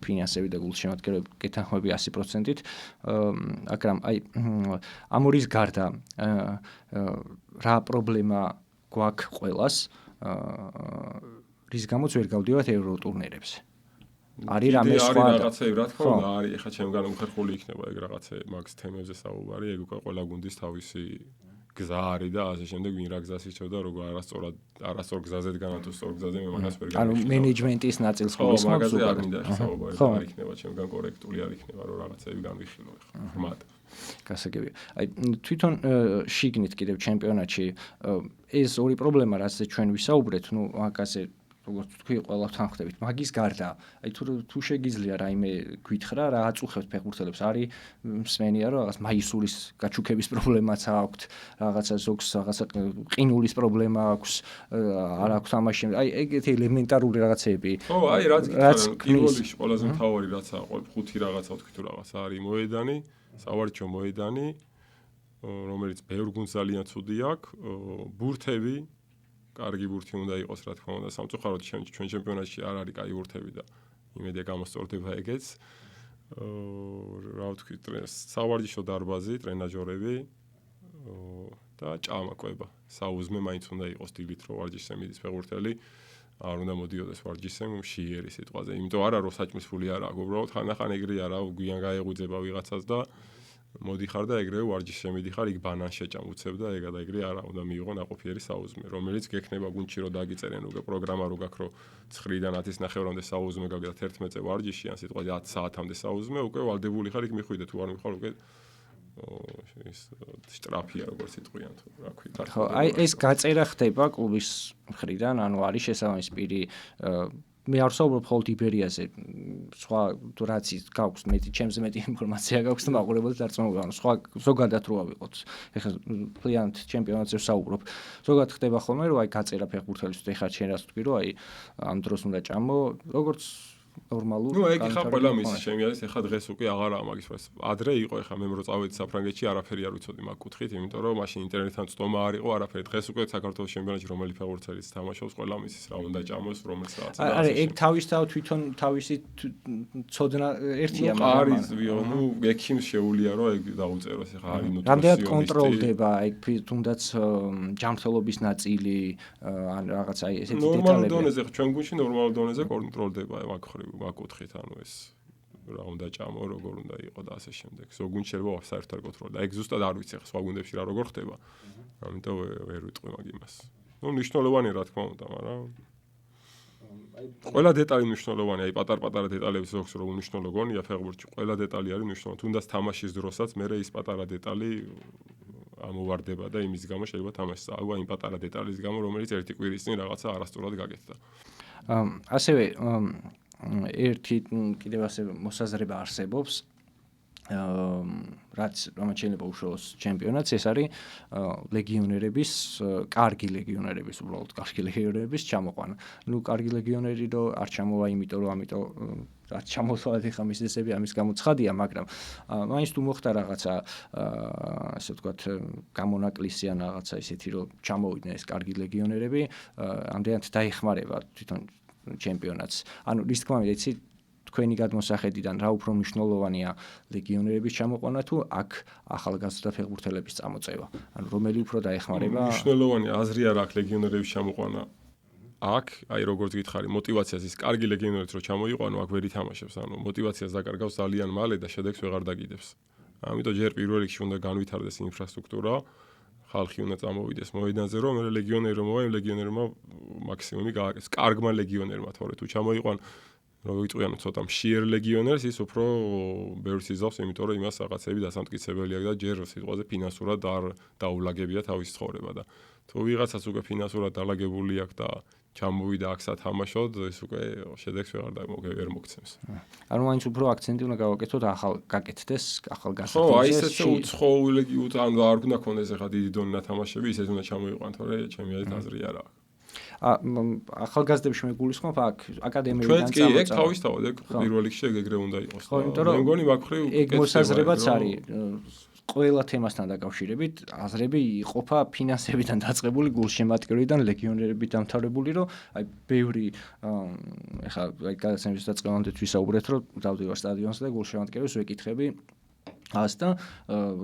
ფინანსები და გულშემატკივრები გეთანხმები 100%-ით. აკრამ, აი ამ ორის გარდა რა პრობლემა გვაქვს ყველას, რის გამოც ვერ გავდივართ ევროტურნირებზე. არის რამე სხვა რაღაცები, რა თქმა უნდა, არის, ეხა ჩემგან უხერხული იქნება ეგ რაღაცები, მაგის თემებზე საუბარი, ეგ უკვე ყველა გუნდის თავისი გზა არის და ასე შემდეგ ვინ რა გზას იცოდა, როგორ არასწორ გზაზე დგანა თუ სწორ გზაზე მე მაგას ვერ ანუ მენეჯმენტის ნაწილს გულისხმობს მაგაზე არ მინდა საუბარი, არ იქნება ჩემგან კორექტული არ იქნება რომ რაღაცები განვიხილო ეხლა ხმად. გასაგებია. აი თვითონ შიგნით კიდევ ჩემპიონატში ეს ორი პრობლემა რაც ჩვენ ვისაუბრეთ, ნუ მაგაზე როგორც თქვი, ყველა თანხდებით. მაგის გარდა, აი თუ შეგიძლია რაიმე გითხრა, რა აწუხებთ ფეხბურთელებს, არის მსმენია რომ რაღაც მაისურის გაჩუქების პრობლემაც აქვს, რაღაცა ზოგს რაღაცა ყინულის პრობლემა აქვს, არ აქვს თამაში. აი ეგეთი ელემენტარული რაღაცები. ხო, აი რაც გითხრა, პირველში ყველაზე მთავარი რაცაა, ხუთი რაღაცა ვთქვი თუ რაღაცა არის მოედანი, სავარჯიშო მოედანი, რომელიც ბევრ გუნდს ძალიან ცუდი აქვს, ბურთები კარგი ბურთი უნდა იყოს, რა თქმა უნდა, სამწუხაროდ ჩვენ ჩემპიონატში არ არის კაი ბურთები და იმედია გამოსწორდება ეგეც. რა ვთქვი, სავარჯიშო დარბაზი, ტრენაჟორები და ჭამაკვება. საუზმე მაინც უნდა იყოს დილით, რომ ვარჯიშზე მიდის ფეხბურთელი, არ უნდა მოდიოდეს ვარჯიშზე მშიერი სიტყვაზე. იმიტომ არა რომ საჭმის ფული არ აქვს, უბრალოდ ხანახან ეგრე არა, გვიან გაეღვიძება ვიღაცას და მოდიხარ და ეგრევე ვარჯიშზე მიდიხარ, იქ ბანანს შეჭამ უცებ და ეგა და ეგრე არა, უნდა მიიღო ნაყოფიერი საუზმე, რომელიც გექნება გუნდში რომ დაგიწერენ უკვე პროგრამა რო გაქვს რომ 9-დან 10-ის ნახევრამდე საუზმე გაქვს და 11 წე ვარჯიში, ან სიტყვაზე 10 საათამდე საუზმე, უკვე ვალდებული ხარ იქ მიხვიდე თუ არ მიხარ უკვე ის შტრაფია როგორც იტყვიან თუ რა ქვია. ხო, აი ეს გაწერა ხდება კლუბის მხრიდან, ანუ არის შესაბამის პირი მე არ ვსაუბრობ მხოლოდ იბერიაზე, სხვა რაც გაქვს მეტი, ჩემზე მეტი ინფორმაცია გაქვს და მაყურებელს დარწმუნებული, ანუ სხვა ზოგადად რო ავიღოთ. ეხლა ფლიანტ ჩემპიონატზე ვსაუბრობ. ზოგადად ხდება ხოლმე, რომ აი გაწერა ფეხბურთელისთვის, ეხლა შენ რას თქვი, რომ აი ამ დროს უნდა ჭამო, როგორც ნორმალურ. ნუ ეგ ხა ყველა მის ჩემი არის, ეხლა დღეს უკვე აღარაა მაგის პრეს. ადრე იყო, ეხლა მე რო წავედი საფრანგეთში, არაფერი არ ვიცოდი მაგ კუთხით, იმიტომ რომ მაშინ ინტერნეტთან წტომა არ იყო, არაფერი. დღეს უკვე საქართველოს ჩემპიონატში რომელი ფეხბურთელიც თამაშობს, ყველა მისის რა უნდა ჭამოს, რომელიც რაღაცა. არა, ეგ თვითონ თავისი ცოდნა ერთია, მაგრამ არის, ნუ ექიმს შეუულია რომ ეგ დაუწეროს, ეხლა არის ნუტრიციონისტი. რამდენად კონტროლდება ეგ თუნდაც ჯანმრთელობის ნაწილი, ან რაღაცა ესეთი დეტალები. ნორმალურ დონეზე, ჩვენ გუნდში ნორმალურ დონეზე კონტროლდება მაგ კუთხით, ანუ ეს რა უნდა ჭამო, როგორ უნდა იყო და ასე შემდეგ. ზოგ გუნდში შეიძლება საერთოდ არ კონტროლდება. ეგ ზუსტად არ ვიცი ხო სხვა გუნდებში რა როგორ ხდება. ამიტომ ვერ ვიტყვი მაგ იმას. ნუ მნიშვნელოვანია რა თქმა უნდა, მაგრამ ყველა დეტალი მნიშვნელოვანია, აი პატარ-პატარა დეტალები ზოგს რომ მნიშვნელოვანი გონია ფეხბურთში, ყველა დეტალი არის მნიშვნელოვანი. თუნდაც თამაშის დროსაც მე ის პატარა დეტალი ამოვარდება და იმის გამო შეიძლება თამაში წააგო იმ პატარა დეტალის გამო, რომელიც ერთი კვირის წინ რაღაცა არასწორად გაკეთდა. ასევე ერთი კიდევ ასე მოსაზრება არსებობს, რაც რომელიც შეიძლება უშუალოს ჩემპიონატს, ეს არის ლეგიონერების, კარგი ლეგიონერების, უბრალოდ კარგი ლეგიონერების ჩამოყვანა. ნუ კარგი ლეგიონერი რო არ ჩამოვა, იმიტომ რომ რაც ჩამოსვათ ეხა მის წესები ამის გამო ცხადია, მაგრამ მაინც თუ მოხდა რაღაცა ასე ვთქვათ გამონაკლისი ან რაღაცა ისეთი რომ ჩამოვიდნენ ეს კარგი ლეგიონერები, ამდენად დაეხმარება თვითონ ჩემპიონატს. ანუ რის თქმა უნდა, იცი თქვენი გადმოსახედიდან რა უფრო მნიშვნელოვანია ლეგიონერების ჩამოყვანა თუ აქ ახალგაზრდა ფეხბურთელების წამოწევა? ანუ რომელი უფრო დაეხმარება? მნიშვნელოვანია აზრი არ აქვს ლეგიონერების ჩამოყვანა. აქ, აი როგორც გითხარი, мотиваციას ის კარგი ლეგიონერიც რო ჩამოიყვანო, აქ ვერ ითამაშებს, ანუ мотиваციას დაკარგავს ძალიან მალე და შედეგს ვეღარ დაგიდებს. ამიტომ ჯერ პირველ რიგში უნდა განვითარდეს ინფრასტრუქტურა, ხალხი უნდა წამოვიდეს მოედანზე, რომ მე ლეგიონერი რომ მოვა, ლეგიონერმა მაქსიმუმი გააკეთეს. კარგმა ლეგიონერმა, თორე თუ ჩამოიყვან რომ ვიწვიან ცოტა მშიერ ლეგიონერს, ის უფრო ბევრს იზავს, იმიტომ რომ იმას რაღაცები დასამტკიცებელი აქვს და ჯერ სიტყვაზე ფინანსურად არ დაულაგებია თავის ცხოვრება და თუ ვიღაცას უკვე ფინანსურად დალაგებული აქვს და ჩამოვიდა აქ სათამაშოდ, ეს უკვე შედეგს ვერ მოგცემს. ანუ მაინც უფრო აქცენტი უნდა გავაკეთოთ ახალ გაკეთდეს, ახალ გასახდელზე. ხო, აი ესეც უცხოური ანუ არ უნდა ქონდეს ახლა დიდი დონის ნათამაშები, ისეთ უნდა ჩამოიყვან, თორე ჩემი აზრი არა აქვს. ახალგაზრდებში მე გულისხმობ აქ აკადემიიდან ჩვენ კი ეგ თავისთავად ეგ პირველ რიგში ეგრე უნდა იყოს. ხო, იმიტომ რომ მე მგონი მაგ ხრივ ეგ მოსაზრებაც არის. ყველა თემასთან დაკავშირებით აზრები იყოფა ფინანსებიდან დაწყებული გულშემატკივრიდან ლეგიონერებით დამთავრებული, რომ აი ბევრი ეხლა აი გადაცემის დაწყებამდე ვისაუბრეთ, რომ დავდივარ სტადიონზე და გულშემატკივრებს ვეკითხები ასთან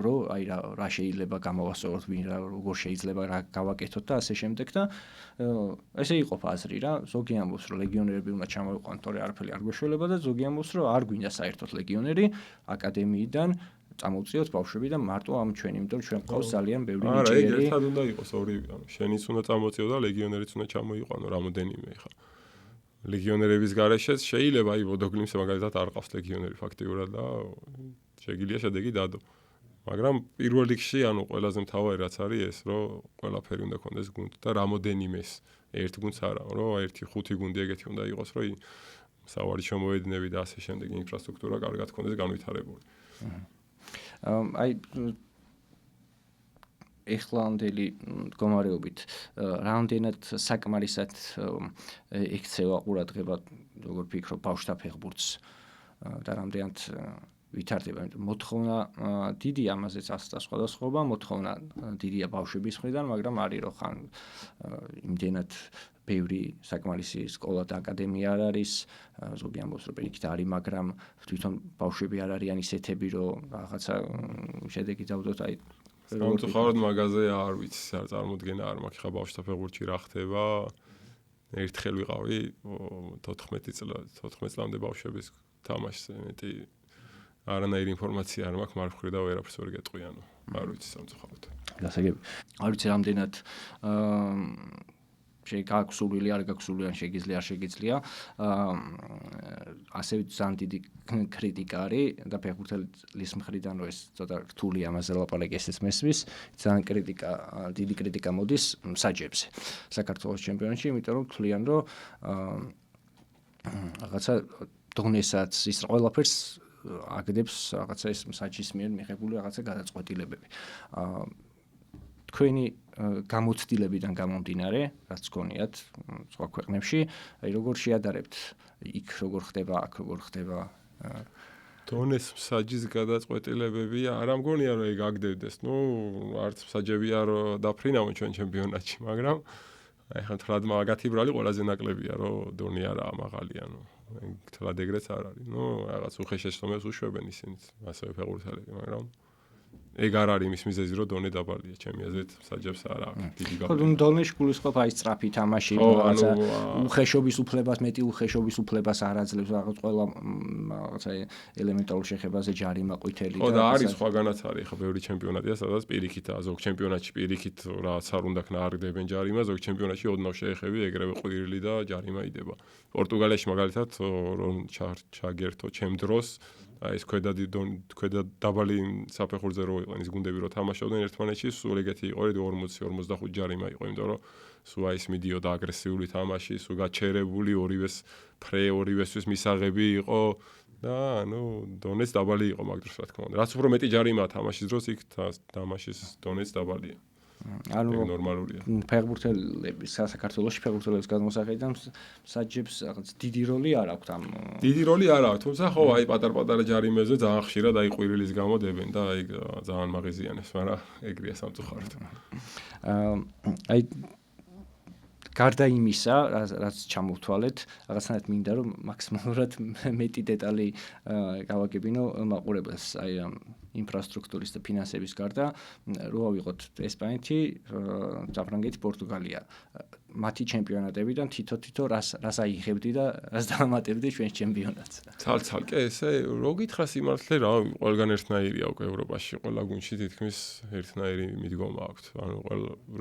რომ აი რა შეიძლება გამოვასწოროთ, როგორ შეიძლება რა გავაკეთოთ და ასე შემდეგ და ესე იყოფა აზრი რა, ზოგი ამბობს რომ ლეგიონერები უნდა ჩამოიყვანოთ, თორე არაფერი არ გვეშველება და ზოგი ამბობს რომ არ გვინდა საერთოდ ლეგიონერი აკადემიიდან წამოვწიოთ ბავშვები და მარტო ამ ჩვენ, იმიტომ რომ ჩვენ ყავს ძალიან ბევრი ნიჭიერი. არა, ეგ ერთად უნდა იყოს ორივე, ანუ შენიც უნდა წამოწიო და ლეგიონერიც უნდა ჩამოიყვანო რამოდენიმე ხა. ლეგიონერების გარეშეც შეიძლება აი ვოდოგლიმს მაგალითად არ ყავს ლეგიონერი ფაქტიურად და შეგიძლია შედეგი დადო. მაგრამ პირველ რიგში ანუ ყველაზე მთავარი რაც არის ეს, რომ ყველაფერი უნდა კონდეს გუნდს და რამოდენიმეს ერთ გუნდს არა, რომ 1-5 გუნდი ეგეთი უნდა იყოს, რომ სავარჯიშო მოედნები და ასე შემდეგ ინფრასტრუქტურა კარგად კონდეს განვითარებული. აი ეხლანდელი მდგომარეობით რამდენად საკმარისად ექცევა ყურადღება, როგორ ფიქრობ, ბავშვთა ფეხბურთს და რამდენად ვითარდება, იმიტომ მოთხოვნა დიდი ამაზეც ასთა სხვადასხვაობა, მოთხოვნა დიდია ბავშვების მხრიდან, მაგრამ არის რომ ხან იმდენად ბევრი საკმარისი სკოლა და აკადემია არ არის, ზოგი ამბობს რომ პირიქით არის, მაგრამ თვითონ ბავშვები არ არიან ისეთები, რომ რაღაცა შედეგი დავდოთ, აი სამწუხაროდ მაგაზე არ ვიცი, არ წარმოდგენა არ მაქვს, ხა ბავშვთა ფეხბურთში რა ხდება. ერთხელ ვიყავი 14 წლამდე ბავშვების თამაშზე, მეტი არანაირი ინფორმაცია არ მაქვს, მარხვრი და ვერაფერს ვერ გეტყვი, ანუ არ ვიცი სამწუხაროდ. გასაგები. არ ვიცი რამდენად გააქვსული არ გააქვსული ან შეგიძლია არ შეგიძლია ასევე ძალიან დიდი კრიტიკა არის და ფეხბურთელის მხრიდან რომ ეს ცოტა რთული ამაზე ლაპარაკი ესეც მესმის ძალიან დიდი კრიტიკა მოდის საჯებზე საქართველოს ჩემპიონატში, იმიტომ რომ თვლიან რომ რაღაცა დონესაც ის ყველაფერს აგდებს რაღაცა ეს საჯის მიერ მიღებული რაღაცა გადაწყვეტილებები. თქვენი გამოცდილებიდან გამომდინარე, რაც გქონიათ სხვა ქვეყნებში, აი როგორ შეადარებთ იქ როგორ ხდება, აქ როგორ ხდება? დონეს საჯის გადაწყვეტილებები არა მგონია რომ ეგ აგდებდეს. ნუ არც საჯები არ დაფრინავენ ჩვენ ჩემპიონატში, მაგრამ აი ხან თლად მაგათი ბრალი ყველაზე ნაკლებია, რომ დონე არაა მაღალი, ანუ თლად ეგრეც არ არის. ნუ რაღაც უხეშესწომებს უშვებენ ისინიც, ასევე ფეხბურთელები, მაგრამ ეგ არ არის იმის მიზეზი, რომ დონე დაბალია, ჩემი აზრით, საჯებს არ აქვს დიდი გავლენა. ხო, დონეში გულისხმობ აი სწრაფი თამაში, რაღაცა უხეშობის უფლებას, მეტი უხეშობის უფლებას არ აძლევს რაღაც ყველა რაღაცა ელემენტარულ შეხებაზე ჯარიმა ყვითელი და ხო, და არის სხვაგანაც არის, ხო, ბევრი ჩემპიონატია, სადაც პირიქითაა, ზოგ ჩემპიონატში პირიქით რაღაც არ უნდა ქნა არ გდებენ ჯარიმა, ზოგ ჩემპიონატში ოდნავ შეეხები, ეგრევე ყვირილი და ჯარიმა იდება. პორტუგალიაში მაგალითად რომ ჩაგერთო ჩემ დროს აი ეს ქვედა დაბალი საფეხურზე რო იყვნენ ის გუნდები რო თამაშობდნენ ერთმანეთში, სულ ეგეთი იყო 40-45 ჯარიმა იყო, იმიტომ რომ სულ აი ეს მიდიოდა აგრესიული თამაში, სულ გაჩერებული ორივეს ფრე, ორივესთვის მისაღები იყო და ანუ დონეც დაბალი იყო მაგ დროს რა თქმა უნდა. რაც უფრო მეტი ჯარიმაა თამაშის დროს, იქ თამაშის დონეც დაბალია. ანუ ნორმალურია. ფეხბურთელების საქართველოში ფეხბურთელების გადმოსახედიდან საჯებს რაღაც დიდი როლი არ აქვს ამ. დიდი როლი არ აქვს, თუმცა ხო, აი პატარ-პატარა ჯარიმებზე ძალიან ხშირად აი ყვირილის გამო დებენ და აი ძალიან მაღიზიანებს, მაგრამ ეგრეა სამწუხაროდ. აი გარდა იმისა, რაც ჩამოვთვალეთ, რაღაცნაირად მინდა რომ მაქსიმალურად მეტი დეტალი გავაგებინო მაყურებელს, აი ინფრასტრუქტურის და ფინანსების გარდა, რო ავიღოთ ესპანეთი, საფრანგეთი, პორტუგალია. მათი ჩემპიონატებიდან თითო რას აიღებდი და რას დაამატებდი ჩვენს ჩემპიონატს. ცალ-ცალკე ესე რო გითხრა სიმართლე რა, ყველგან ერთნაირია უკვე ევროპაში, ყველა გუნდში თითქმის ერთნაირი მიდგომა აქვს. ანუ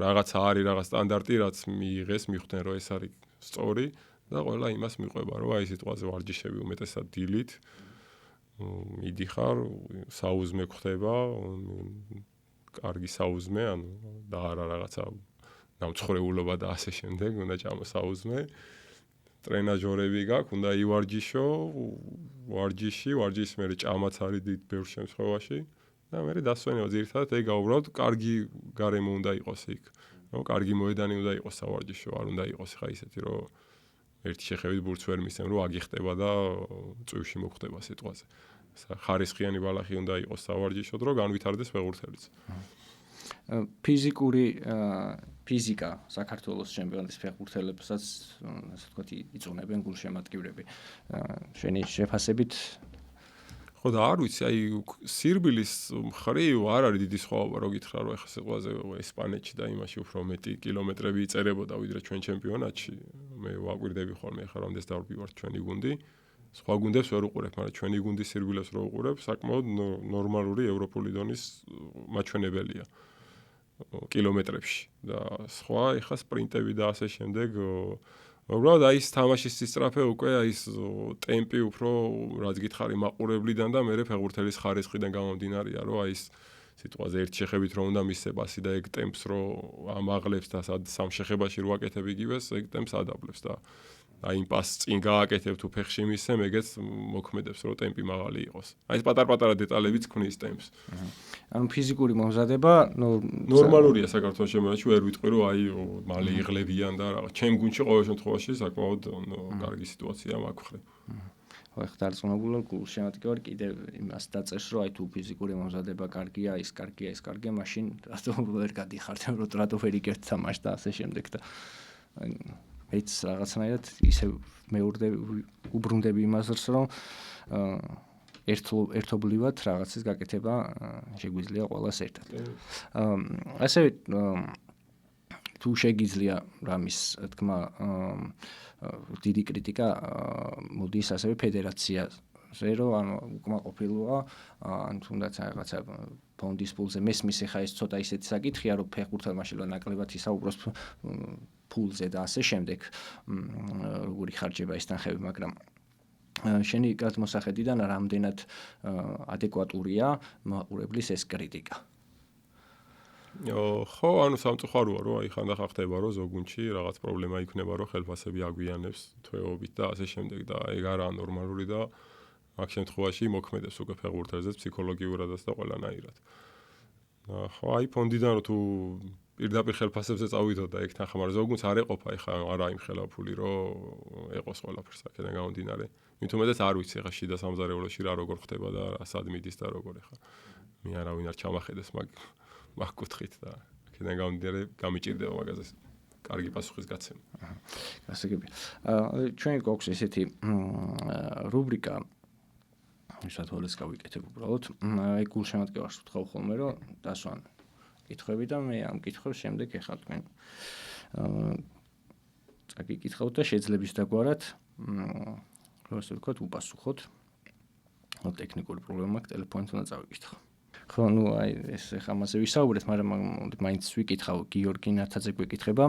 რაღაცა არის რაღაც სტანდარტი, რაც მიიღეს, მიხვდნენ რომ ეს არის სწორი და ყველა იმას მიყვება, რომ აი სიტყვაზე ვარჯიშები უმეტესად დილით მიდიხარ, საუზმე ხდება, კარგი საუზმე, ანუ და არა რაღაცა დამცხრეულობა და ასე შემდეგ, უნდა ჩამოსაუზმე. ტრენაჟორები გაქვს, უნდა ივარჯიშო, ვარჯიშის მერე ჭამაც არის დიდ ბევრ შემთხვევაში და მერე დასვენება ძირითადად ეგა უბრალოდ კარგი გარემო უნდა იყოს იქ. რომ კარგი მოედანი უნდა იყოს სავარჯიშო, არ უნდა იყოს ხა ისეთი, რომ ერთი შეხებით ბურთს ვერ მისცემ, რომ აგიხტება და წვივში მოგხდება სიტყვაზე. ხარისხიანი ბალახი უნდა იყოს სავარჯიშოდ, რომ განვითარდეს ფეხბურთელიც. ფიზიკა საქართველოს ჩემპიონატის ფეხბურთელებსაც, ასე ვთქვათ, იწუნებენ გულშემატკივრები. შენი შეფასებით ხო და არ ვიცი, აი სირბილის მხრივ არ არის დიდი სხვაობა, რო გითხრა, რომ ეხლა სიტყვაზე ესპანეთში და იმაში უფრო მეტი კილომეტრები იწერებოდა ვიდრე ჩვენ ჩემპიონატში. მე ვაკვირდები ხოლმე ეხლა რამდენს დავბივართ ჩვენი გუნდი. სხვა გუნდებს ვერ უყურებ, მაგრამ ჩვენი გუნდის სირბილებს რო უყურებ, საკმაოდ ნორმალური ევროპული დონის მაჩვენებელია კილომეტრებში და სხვა ეხა სპრინტები და ასე შემდეგ უბრალოდ აი ეს თამაშის სისწრაფე უკვე აი ეს ტემპი უფრო რაც გითხარი მაყურებლიდან და მე ფეხბურთელის ხარისხიდან გამომდინარეა, რომ აი ეს სიტყვაზე ერთ შეხებით რომ უნდა მისცე პასი და ეგ ტემპს რო ამაღლებს და სამ შეხებაში რო აკეთებ იგივეს, ეგ ტემპს ადაბლებს და აი იმ პასს წინ გააკეთებ თუ ფეხში მისცემ, ეგეც მოქმედებს, რომ ტემპი მაღალი იყოს. აი ეს პატარ-პატარა დეტალებიც ქმნის ტემპს. ანუ ფიზიკური მომზადება ნორმალურია საქართველოს ჩემპიონატში, ვერ ვიტყვი რომ აი მალე იღლებიან და რაღაც. ჩემ გუნდში ყოველ შემთხვევაში საკმაოდ კარგი სიტუაცია მაქვს ხრი. ხო, ეხლა დარწმუნებული ვარ, გულშემატკივარ კიდევ იმას დაწერს, რომ აი თუ ფიზიკური მომზადება კარგია, ის კარგია, მაშინ რატო ვერ გადიხართ, რატო ვერ იგებთ თამაშს და ასე შემდეგ და მეც რაღაცნაირად ისე უბრუნდები იმას, რომ ერთობლივად რაღაცის გაკეთება შეგვიძლია ყველას ერთად. ასევე თუ შეგიძლია რამის თქმა დიდი კრიტიკა მოდის ასევე ფედერაციაზე, რომ ანუ უკმაყოფილოა, ან თუნდაც რაღაცა ფონდის ფულზე მესმის ხა ეს ცოტა ისეთი საკითხია, რომ ფეხბურთელმა შეიძლება ნაკლებად ისაუბროს ფულზე და ასე შემდეგ, როგორი ხარჯება ეს თანხები, მაგრამ შენი გადმოსახედიდან რამდენად ადეკვატურია მაყურებლის ეს კრიტიკა? ხო, ანუ სამწუხაროა, რომ აი ხანდახან ხდება, რომ ზოგ გუნდში რაღაც პრობლემა იქნება, რომ ხელფასები აგვიანებს თვეობით და ასე შემდეგ და ეგ არაა ნორმალური და აქ შემთხვევაში მოქმედებს უკვე ფეხბურთელზეც ფსიქოლოგიურადაც და ყველანაირად. ხო, აი ფონდიდან თუ პირდაპირ ხელფასებზე წავიდო და ეგ თანხა, მაგრამ ზოგ გუნდს არ ეყოფა, ეხლა არა იმ ხელაფული, რომ ეყოს ყველაფერს აქედან გამომდინარე. მით უმეტეს არ ვიცი ეხლა შიდა სამზარეულოში რა როგორ ხდება და სად მიდის და როგორ ეხლა. მე არავინ არ ჩამახედეს მაგ კუთხით და აქედან გამომდინარე გამიჭირდება მაგაზე კარგი პასუხის გაცემა. გასაგებია. ჩვენ გვაქვს ესეთი რუბრიკა ვისაც გავიკეთებ უბრალოდ. აი გულშემატკივარს ვთხოვ ხოლმე, რომ დასვან კითხვები და მე ამ კითხვებს შემდეგ ეხლა თქვენ წაგიკითხავთ და შეძლებს დაგვარად რომ ასე ვთქვათ უპასუხოთ. ტექნიკური პრობლემა აქვს, ტელეფონით უნდა წავიკითხო. ხო, ნუ აი ეს ეხლა ამაზე ვისაუბრეთ, მაგრამ მაინც ვიკითხავ, გიორგი ნათაძე გვეკითხება,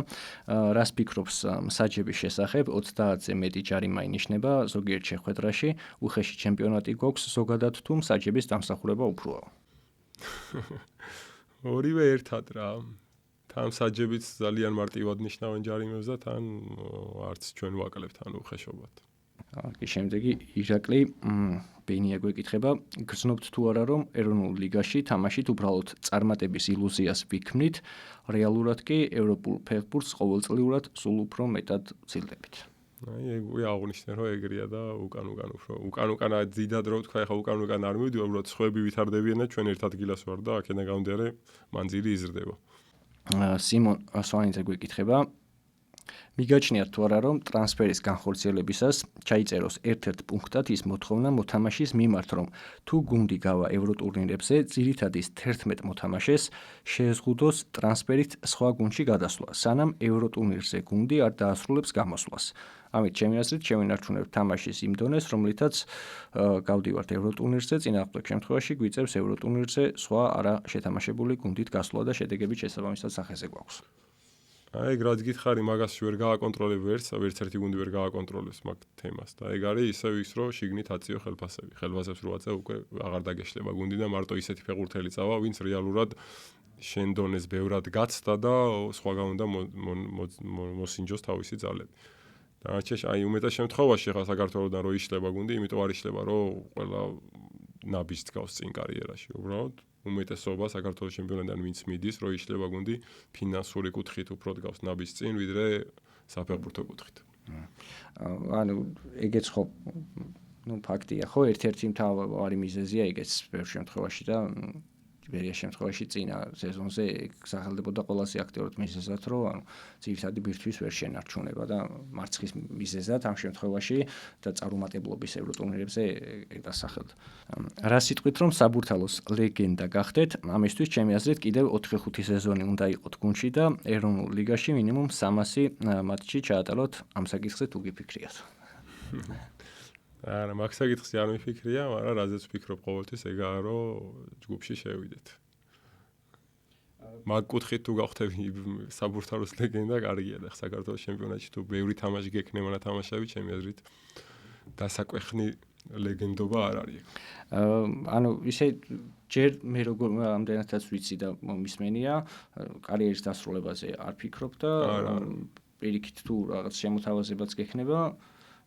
რას ფიქრობს მსაჯების შესახებ, 30-ზე მეტი ჯარიმა ინიშნება ზოგიერთ შეხვედრაში, უხეში ჩემპიონატი გვაქვს, ზოგადად თუ მსაჯების დამსახურება უფროა? ორივე ერთად რა. თან მსაჯებიც ძალიან მარტივად ნიშნავენ ჯარიმებს და თან არც ჩვენ ვაკლებთ ან უხეშობად. კი, შემდეგი ირაკლი ბენია გვეკითხება, გრძნობთ თუ არა რომ ეროვნულ ლიგაში თამაშით უბრალოდ წარმატების ილუზიას ვიქმნით, რეალურად კი ევროპულ ფეხბურთს ყოველწლიურად სულ უფრო მეტად ვცილდებით. აი ეგ აღნიშნე რომ ეგრეა და უკან ძიდად რო თქვა, ეხა უკან არ მივიდივარ, უბრალოდ სხვები ვითარდებიან და ჩვენ ერთ ადგილას ვარ და აქედან გამომდინარე მანძილი იზრდება. სიმონ სვანიძე გვეკითხება, მიგაჩნიათ თუ არა რომ ტრანსფერის განხორციელებისას ჩაიწეროს ერთ-ერთ პუნქტად ის მოთხოვნა მოთამაშის მიმართ რომ თუ გუნდი გავა ევროტურნირებზე ძირითად ის 11 მოთამაშეს შეეზღუდოს ტრანსფერით სხვა გუნდში გადასვლა სანამ ევროტურნირზე გუნდი არ დაასრულებს გამოსვლას. ამით ჩემი აზრით შევინარჩუნებთ თამაშის იმ დონეს რომლითაც გავდივართ ევროტურნირზე წინააღმდეგ შემთხვევაში გვიწევს ევროტურნირზე სხვა არა შეთამაშებული გუნდით გასვლა და შედეგებით შესაბამისად სახეზე გვაქვს. აი, რაც გითხარი, მაგას ვერ გააკონტროლებ ვერც ერთი გუნდი ვერ გააკონტროლებს მაგ თემას და ეგ არის ისევ ის, რომ შიგნით აწიო ხელფასები. ხელფასებს რო აწევ, უკვე აღარ დაგეშლება გუნდი და მარტო ისეთი ფეხბურთელი წავა, ვინც რეალურად შენ დონეს ბევრად გაცდა და სხვაგან უნდა მოსინჯოს თავისი ძალები. დანარჩენში აი უმეტეს შემთხვევაში ხა საქართველოსთან რო იშლება გუნდი, იმიტომ არ იშლება, რომ ყველა ნაბიჯს გავს წინ კარიერაში, უბრალოდ უმეტესობა საქართველოს ჩემპიონატიდან ვინც მიდის, რო იშლება გუნდი ფინანსური კუთხით უფრო დგავს ნაბიჯს წინ, ვიდრე საფეხბურთო კუთხით. ანუ ეგეც ხო ფაქტია, ხო, ერთ-ერთი მთავარი მიზეზია ეგეც ბევრ შემთხვევაში და ბერია შემთხვევაში წინა სეზონზე სახელდებოდა ყველაზე აქტიურად მიზეზად, რომ ძირითადი ბირთვის ვერ შენარჩუნება და მარცხის მიზეზად ამ შემთხვევაში და წარუმატებლობის ევროტურნირებზე დასახელდა. რა სიტყვით რომ საბურთალოს ლეგენდა გახდეთ, ამისთვის ჩემი აზრით კიდევ 4-5 სეზონი უნდა იყოთ გუნდში და ეროვნულ ლიგაში მინიმუმ 300 მატჩი ჩაატაროთ. ამ საკითხზე თუ გიფიქრიათ? არა, მაგ საკითხზე არ მიფიქრია, მაგრამ რაზეც ვფიქრობ ყოველთვის ეგაა, რომ ჯგუფში შევიდეთ. მაგ კუთხით თუ გავხდები საბურთალოს ლეგენდა, კარგია და საქართველოს ჩემპიონატში თუ ბევრი თამაში გექნება და თამაშები, ჩემი აზრით დასაკვეხნი ლეგენდობა არ არის. ანუ ისე ჯერ მე როგორ ამდენადაც ვიცი და მომისმენია, კარიერის დასრულებაზე არ ფიქრობ და პირიქით თუ რაღაც შემოთავაზებაც გექნება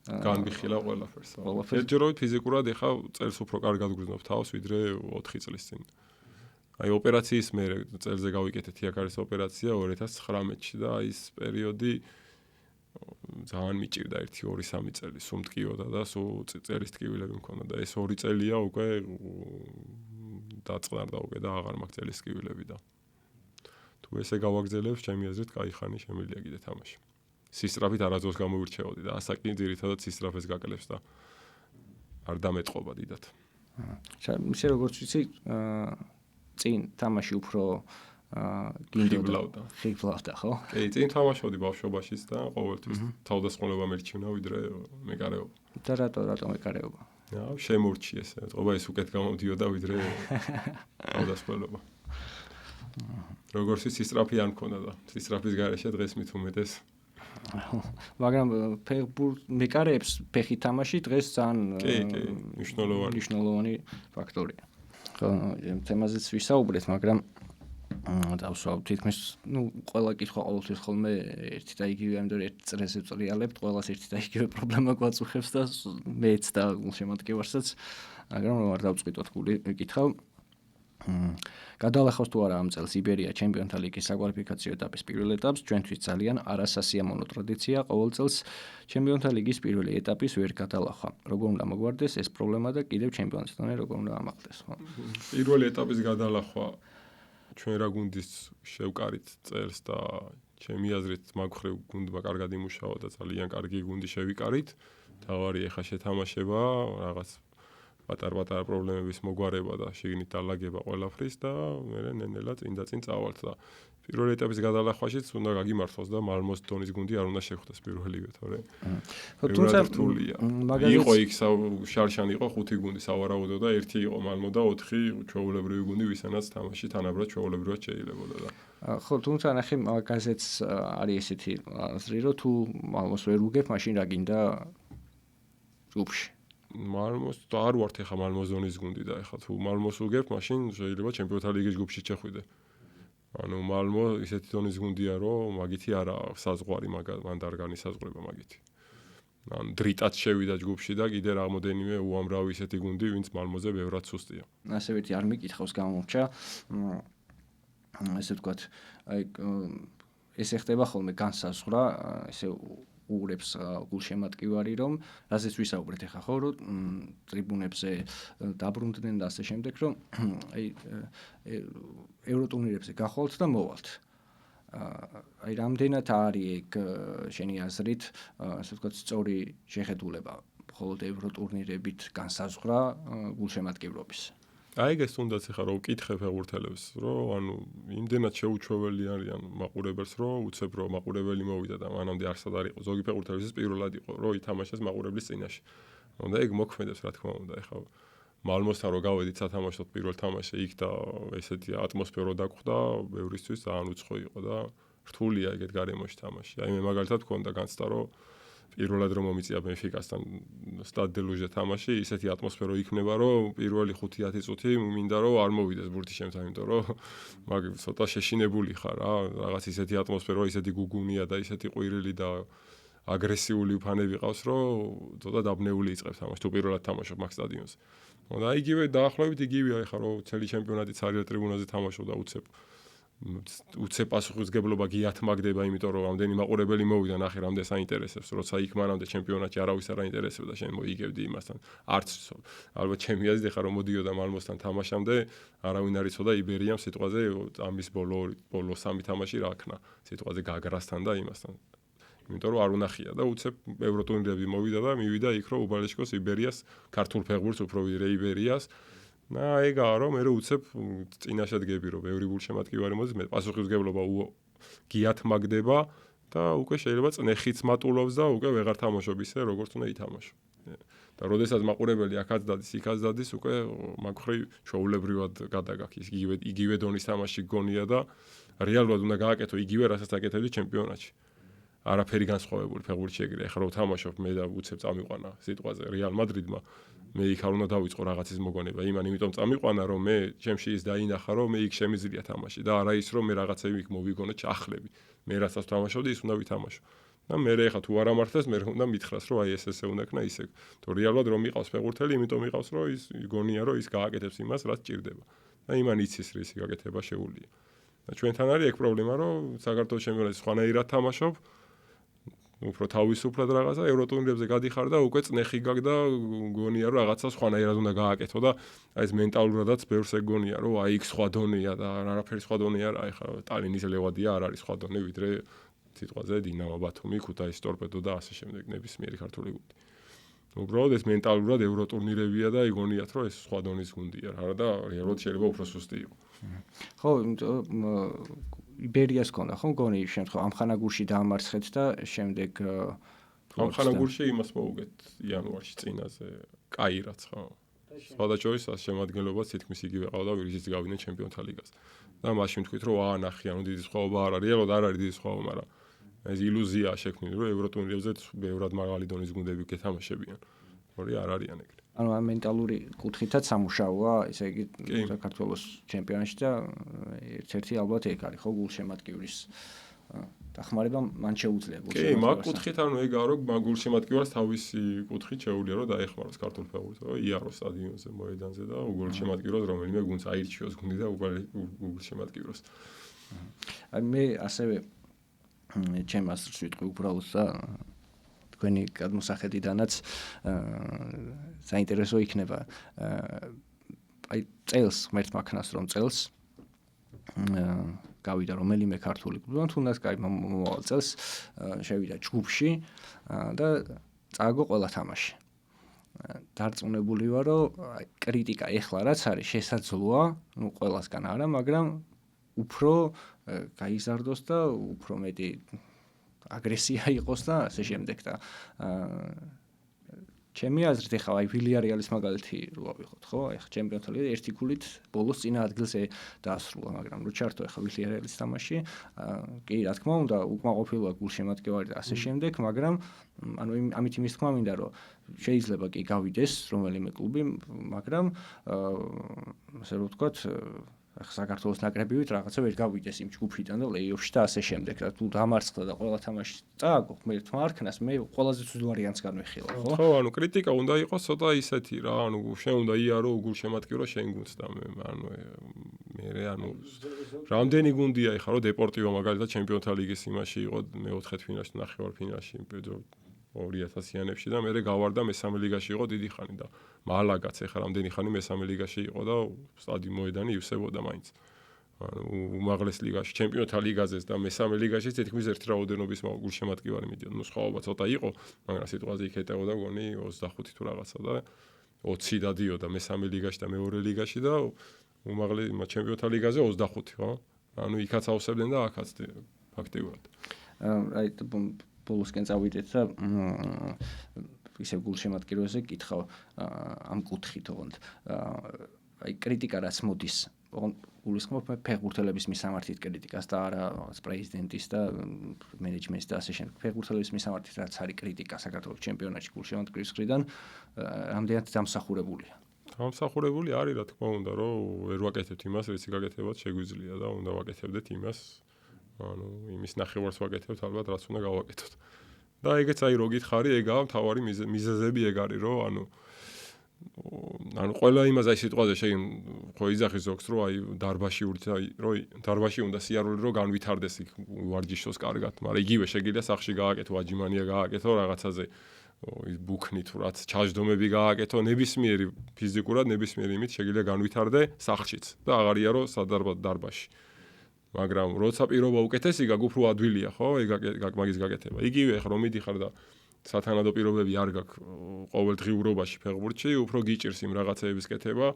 განვიხილა ყველაფერს. ერთჯერობით ფიზიკურად ეხა წელს უფრო კარგად გვგრძნობ თავს, ვიდრე 4 წლის წინ. აი ოპერაციის მერე წელზე გავიკეთეთ იაკარის ოპერაცია 2019-ში და აი ეს პერიოდი ძალიან მიჭირდა 1-2-3 წელი, სულ მტკიოდა და სულ წერის ტკივილები მქონდა და ეს 2 წელია უკვე დაწყნარდა უკვე და აღარ მაქვს წელის ტკივილები და თუ ესე გავაგზელებ, ჩემი აზრით, კაი ხანი შემიძლია კიდე თამაში. სისწრაფით არაძოს გამოვირჩეოდი და ასაკი ძირითადად სისწრაფეს გაკლებს და არ დამეტყობა დიდად. ისე როგორც ვიცი, წინ თამაში უფრო ხიბლავდა, ხო? კი, წინ თამაშობდი ბავშვობაშიც და ყოველთვის თავდასხმულობა მერჩივნა, ვიდრე მეკარეობა. და რატო მეკარეობა? შემორჩი ესე, წყობა ის უკეთ გამოდიოდა, ვიდრე თავდასხმულობა. როგორც სისწრაფი არ მქონდა და სისწრაფის გარეშე დღეს მით უმეტეს მაგრამ მეკარეებს ფეხით თამაში დღეს ძალიან მნიშვნელოვანი ფაქტორია. ხო, ამ თემაზეც ვისაუბრეთ, მაგრამ დავსვავ თითქმის, ყველა კითხვა ყოველთვის ხოლმე ერთი და იგივე, ამიტომ ერთ წრეზე წრიალებთ, ყველას ერთი და იგივე პრობლემა გვაწუხებს და მეც და გულშემატკივარსაც, მაგრამ არ დავწყვიტოთ გული ვიკითხავ. გადალახავს თუ არა ამ წელს იბერია ჩემპიონთა ლიგის საკვალიფიკაციო ეტაპის პირველ ეტაპს, ჩვენთვის ძალიან არასასიამოვნო ტრადიცია ყოველ წელს ჩემპიონთა ლიგის პირველი ეტაპის ვერ გადალახვა. როგორ უნდა მოგვარდეს ეს პრობლემა და კიდევ ჩემპიონატთან როგორ უნდა ამაღლდეს, ხო? პირველი ეტაპის გადალახვა ჩვენ რა გუნდის შევკარით წელს და ჩემი აზრით მაგ ხრივ გუნდმა კარგად იმუშავა და ძალიან კარგი გუნდი შევიკარით. თავარი ეხა შეთამაშება, რაღაც პატარ-პატარა პრობლემების მოგვარება და შიგნით დალაგება ყველაფრის და მე ნენელა წინ წავალთ და პირველი ეტაპის გადალახვაშიც უნდა გაგიმართოს და მალმოს დონის გუნდი არ უნდა შეხვდეს პირველივე, თორე თუმცა რთულია. იყო იქ შარშან იყო 5 გუნდი სავარაუდო და 1 იყო მალმო და 4 ჩვეულებრივი გუნდი, ვისანაც თამაში თანაბრად ჩვეულებრივად შეიძლებოდა და ხო, თუმცა ნახე მაგაზეც არის ესეთი აზრი, რომ თუ მალმოს ვერ უგებ, მაშინ რა გინდა ჯგუფში მალმოს და არ ვართ ეხა მალმოს ზონის გუნდი და ეხა თუ მალმოს უგებ, მაშინ შეიძლება ჩემპიონთა ლიგის ჯგუფში შეხვიდე. ანუ მალმო ისეთი ზონის გუნდია, რომ მაგითი არა საზღვარი მან დარგანი საზღვრება მაგითი. ან დრიტაც შევიდა ჯგუფში და კიდე რამოდენიმე უამრავი ისეთი გუნდი, ვინც მალმოზე ბევრად სუსტია. ასე ვთქვი, არ მიკითხავს გამომრჩა. ესე ვთქვათ, აი ესე ხდება ხოლმე განსაზღვრა, ესე უურებს გულშემატკივარი, რომ რაზეც ვისაუბრეთ ახლა ხო, რომ ტრიბუნებზე დაბრუნდნენ და ასე შემდეგ, რომ აი ევროტურნირებზე გახვალთ და მოვალთ. აი რამდენად არის ეგ შენი აზრით, ასე ვთქვათ, სწორი შეხედულება მხოლოდ ევროტურნირებით განსაზღვრა გულშემატკივრობის. აი ეს თუნდაც ახლა რომ ვკითხე ფეხბურთელებს, რომ ანუ იმდენად შეუჩვეველი არიან მაყურებელს, რომ უცებ რომ მაყურებელი მოვიდა და მანამდე არსად არ იყო. ზოგი ფეხბურთელის პირველად იყო, რომ ითამაშეს მაყურებლის წინაშე. და ეგ მოქმედებს, რა თქმა უნდა, ახლა მალმოსთან რომ გავედით სათამაშოდ პირველ თამაშზე იქ და ესეთი ატმოსფერო დაგხვდა, ბევრისთვის ძალიან უცხო იყო და რთულია ეგეთ გარემოში თამაში. აი მე მაგალითად მქონდა განცდა, რომ პირველად რომ მომიწია ბენფიკასთან სტად დე ლუჟე თამაში, ისეთი ატმოსფერო იქნება, რომ პირველი 5-10 წუთი მინდა რომ არ მოვიდეს ბურთი შემთან, იმიტომ რომ მაგ ცოტა შეშინებული ხარ რა, რაღაც ისეთი ატმოსფერო, ისეთი გუგუნია და ისეთი ყვირილი და აგრესიული ფანები ყავს, რომ ცოტა დაბნეული იწყებს თამაში, თუ პირველად თამაშობ მაგ სტადიონზე. და იგივე დაახლოებით იგივეა ხა რომ წელი ჩემპიონატიც არის ტრიბუნაზე თამაშობ და უცებ პასუხისმგებლობა გიათმაგდება, იმიტომ რომ ამდენი მაყურებელი მოვიდა, ნახე რამდენ საინტერესებს, როცა იქ მანამდე ჩემპიონატში არავის არ აინტერესებდა, შენ მოიგებდი იმასთან. არც ალბათ ჩემი აზრით ხა რომ მოდიოდა მალმოსთან თამაშამდე, არავინ არ იცოდა იბერიამ სიტყვაზე ამის ბოლო 3 თამაში რა ქნა, სიტყვაზე გაგრასთან და იმასთან. იმიტომ რომ არ უნახია და უცებ ევროტურნირები მოვიდა და მივიდა იქ რომ უბალიშკოს იბერიას ქართულ ფეხბურთს უფრო ვიდრე იბერიას. ეგაა რომ მე უცებ წინაშე დგები რომ ბევრი გულშემატკივარი მოდის, მე პასუხისმგებლობა გიათმაგდება და უკვე შეიძლება წნეხიც მატულობს და უკვე ვეღარ თამაშობ ისე როგორც უნდა ითამაშო. და როდესაც მაყურებელი აქაც დადის, იქაც დადის, უკვე მაგხრი ჩვეულებრივად გადაგაქის. იგივე დონის თამაში გონია და რეალურად უნდა გააკეთო იგივე რასაც აკეთებდი ჩემპიონატში. არაფერი განსხვავებული ფეხბურთში ეგრე. ახლა რომ თამაშობ მე და უცებ წამიყვანა სიტყვაზე რეალ მადრიდმა, მე იქ არ უნდა დავიწყო რაღაცის მოგონება. იმიტომ წამიყვანა რომ მე ჩემში ის დაინახა რომ მე იქ შემიძლია თამაში და არა ის რომ მე რაღაცები იქ მოვიგონო ჩახლები. მე რასაც თამაშობდი ის უნდა ვითამაშო. და მე ახლა თუ არ ამართლეს მე უნდა მითხრას რომ აი ესე უნდა ქნა ისე. თუ რეალურად რომ მიყავს ფეხბურთელი, იმიტომ მიყავს რომ ის გონია რომ ის გააკეთებს იმას რაც ჭირდება. და იმან იცის რისი გაკეთება შეუძლია. და ჩვენთან არის ეგ პრობლემა რომ საქართველოს ჩემპიონატში სხვანაირად თამაშობ. უფრო თავისუფლად რაღაცა ევროტურნირებზე გადიხარ და უკვე წნეხი გაქვს და გონია რომ რაღაცა სხვანაირად უნდა გააკეთო და აი ეს მენტალურადაც ბევრს ეგ გონია რომ აი იქ სხვა დონეა და არაფერი სხვა დონე არ არის. ხა ტალინის ლევადია არ არის სხვა დონე ვიდრე სიტყვაზე დინამო ბათუმი, ქუთაისი ტორპედო და ასე შემდეგ ნებისმიერი ქართული გუნდი. უბრალოდ ეს მენტალურად ევროტურნირებია და იგონიათ რომ ეს სხვა დონის გუნდია რა და რეალურად შეიძლება უფრო სუსტი იყო. ხო, იბერიას ქონდა ხო გონი შემთხვევა ამხანაგურში დაამარცხეთ და შემდეგ ამხანაგურში იმას მოუგეთ იანვარში წინაზე კაირაც ხო. სხვადასხვა შემადგენლობას თითქმის იგივე ყავდა ვირისაც გავიდნენ ჩემპიონთა ლიგას. და მაშინ თქვით რომ ნახე ანუ დიდი სხვაობა არ არის, რეალურად არ არის დიდი სხვაობა, მაგრამ ეს ილუზიაა შექმნილი რომ ევროტურნირებზე ბევრად მაღალი დონის გუნდები გეთამაშებიან. ორი არ არიან ეგრე. ანუ ამ მენტალური კუთხითაც სამუშაოა, ესე იგი საქართველოს ჩემპიონატში და ერთ-ერთი ალბათ ეგ არის ხო გულშემატკივრის დახმარება მან შეუძლია გულშემატკივრს. კი, მაგ კუთხით ანუ ეგაა რომ მაგ გულშემატკივრს თავისი კუთხით შეუძლია რომ დაეხმაროს ქართულ ფეხბურთს, რომ იაროს სტადიონზე, მოედანზე და გულშემატკივროს რომელიმე გუნდს აირჩიოს გუნდი და გულშემატკივროს. აი მე ასევე ჩემს აზრს ვიტყვი უბრალოდ და თქვენი გადმოსახედიდანაც საინტერესო იქნება აი წელს ღმერთმა ქნას რომ წელს გავიდა რომელიმე ქართული კლუბი, თუნდაც კაი მომავალ წელს შევიდა ჯგუფში და წააგო ყველა თამაში. დარწმუნებული ვარ რომ კრიტიკა ეხლა რაც არის შესაძლოა, ნუ ყველასგან არა, მაგრამ უფრო გაიზარდოს და უფრო მეტი აგრესია იყოს და ასე შემდეგ და ჩემი აზრით ახლა აი ვილიარეალის მაგალითი რო ავიღოთ, ხო? ახლა ჩემპიონთა ლიგა ერთი ქულით ბოლოს წინა ადგილზე დაასრულა, მაგრამ რო ჩართო ახლა ვილიარეალის თამაში, კი, რა თქმა უნდა, უკმაყოფილოა გულშემატკივარი და ასე შემდეგ, მაგრამ ანუ ამით იმის თქმა მინდა, რომ შეიძლება კი გავიდეს რომელიმე კლუბი, მაგრამ ასე რომ ვთქვათ საქართველოს ნაკრებივით რაღაცა ვერ გავიდეს იმ ჯგუფიდან და პლეი-ოფში და ასე შემდეგ. რა თუ დამარცხდა და ყველა თამაში წააგო ღმერთმა არ ქნას, მე ყველაზე ცუდ ვარიანტს განვიხილავ, ხო? ხო, ანუ კრიტიკა უნდა იყოს ცოტა ისეთი რა, ანუ შენ უნდა იარო გულშემატკივრო შენ გუნდს და მე ანუ რამდენი გუნდია ეხლა რომ დეპორტივო მაგალითად ჩემპიონთა ლიგის იმაში იყო მეოთხე ფინალში, ნახევარფინალში 2000-იანებში და მე გავარდა მესამე ლიგაში იყო დიდი ხანი და მალაგაც ეხლა რამდენი ხანი მესამე ლიგაში იყო და სტადიონ მოედანი ივსებოდა მაინც. ანუ უმაღლეს ლიგაში, ჩემპიონთა ლიგაზეც და მესამე ლიგაში თითქმის ერთი რაოდენობის გულშემატკივარი მიდიოდა. ნუ სხვაობა ცოტა იყო, მაგრამ სიტუაცია იქ ეტეოდა გონი 25 თუ რაღაცა და 20 დადიოდა მესამე ლიგაში და მეორე ლიგაში და უმაღლეს ჩემპიონთა ლიგაზე 25, ხო? ანუ იქაც ავსებდნენ და აქაც ფაქტიურად. აი ბოლოსკენ წავიდეთ და ისევ გულშემატკივრებზე გითხავ ამ კუთხით ოღონდ აი კრიტიკა რაც მოდის გულისხმობ ფეხბურთელების მისამართით კრიტიკას და არა პრეზიდენტის და მენეჯმენტის და ასე შემდეგ ფეხბურთელების მისამართით რაც არის კრიტიკა საქართველოს ჩემპიონატში გულშემატკივრის მხრიდან რამდენად დამსახურებულია დამსახურებული არის რა თქმა უნდა რომ ვერ ვაკეთებთ იმას რისი გაკეთებაც შეგვიძლია და უნდა ვაკეთებდეთ იმას ანუ იმის ნახევარს ვაკეთებთ ალბათ რაც უნდა გავაკეთოთ და ეგეც აი რო გითხარი ეგაა მთავარი მიზეზები ეგ არის რომ ანუ ყველა იმას აი სიტყვაზე შენ ხო იძახი ზოგს რომ აი დარბაში დარბაში უნდა სიარული რომ განვითარდეს იქ ვარჯიშოს კარგად მაგრამ იგივე შეგიძლია სახში გააკეთო აჯიმანია გააკეთო რაღაცაზე ის ბუქნი თუ რაც ჩაჯდომები გააკეთო ნებისმიერი ფიზიკურად ნებისმიერი იმით შეგიძლია განვითარდე სახშიც და აღარია რომ სადარბად დარბაში მაგრამ როცა პირობა უკეთესი გაქვს უფრო ადვილია ხო ეგ მაგის გაკეთება იგივე ხო რომ მიდიხარ და სათანადო პირობები არ გაქვს ყოველდღიურობაში ფეხბურთში უფრო გიჭირს იმ რაღაცეების კეთება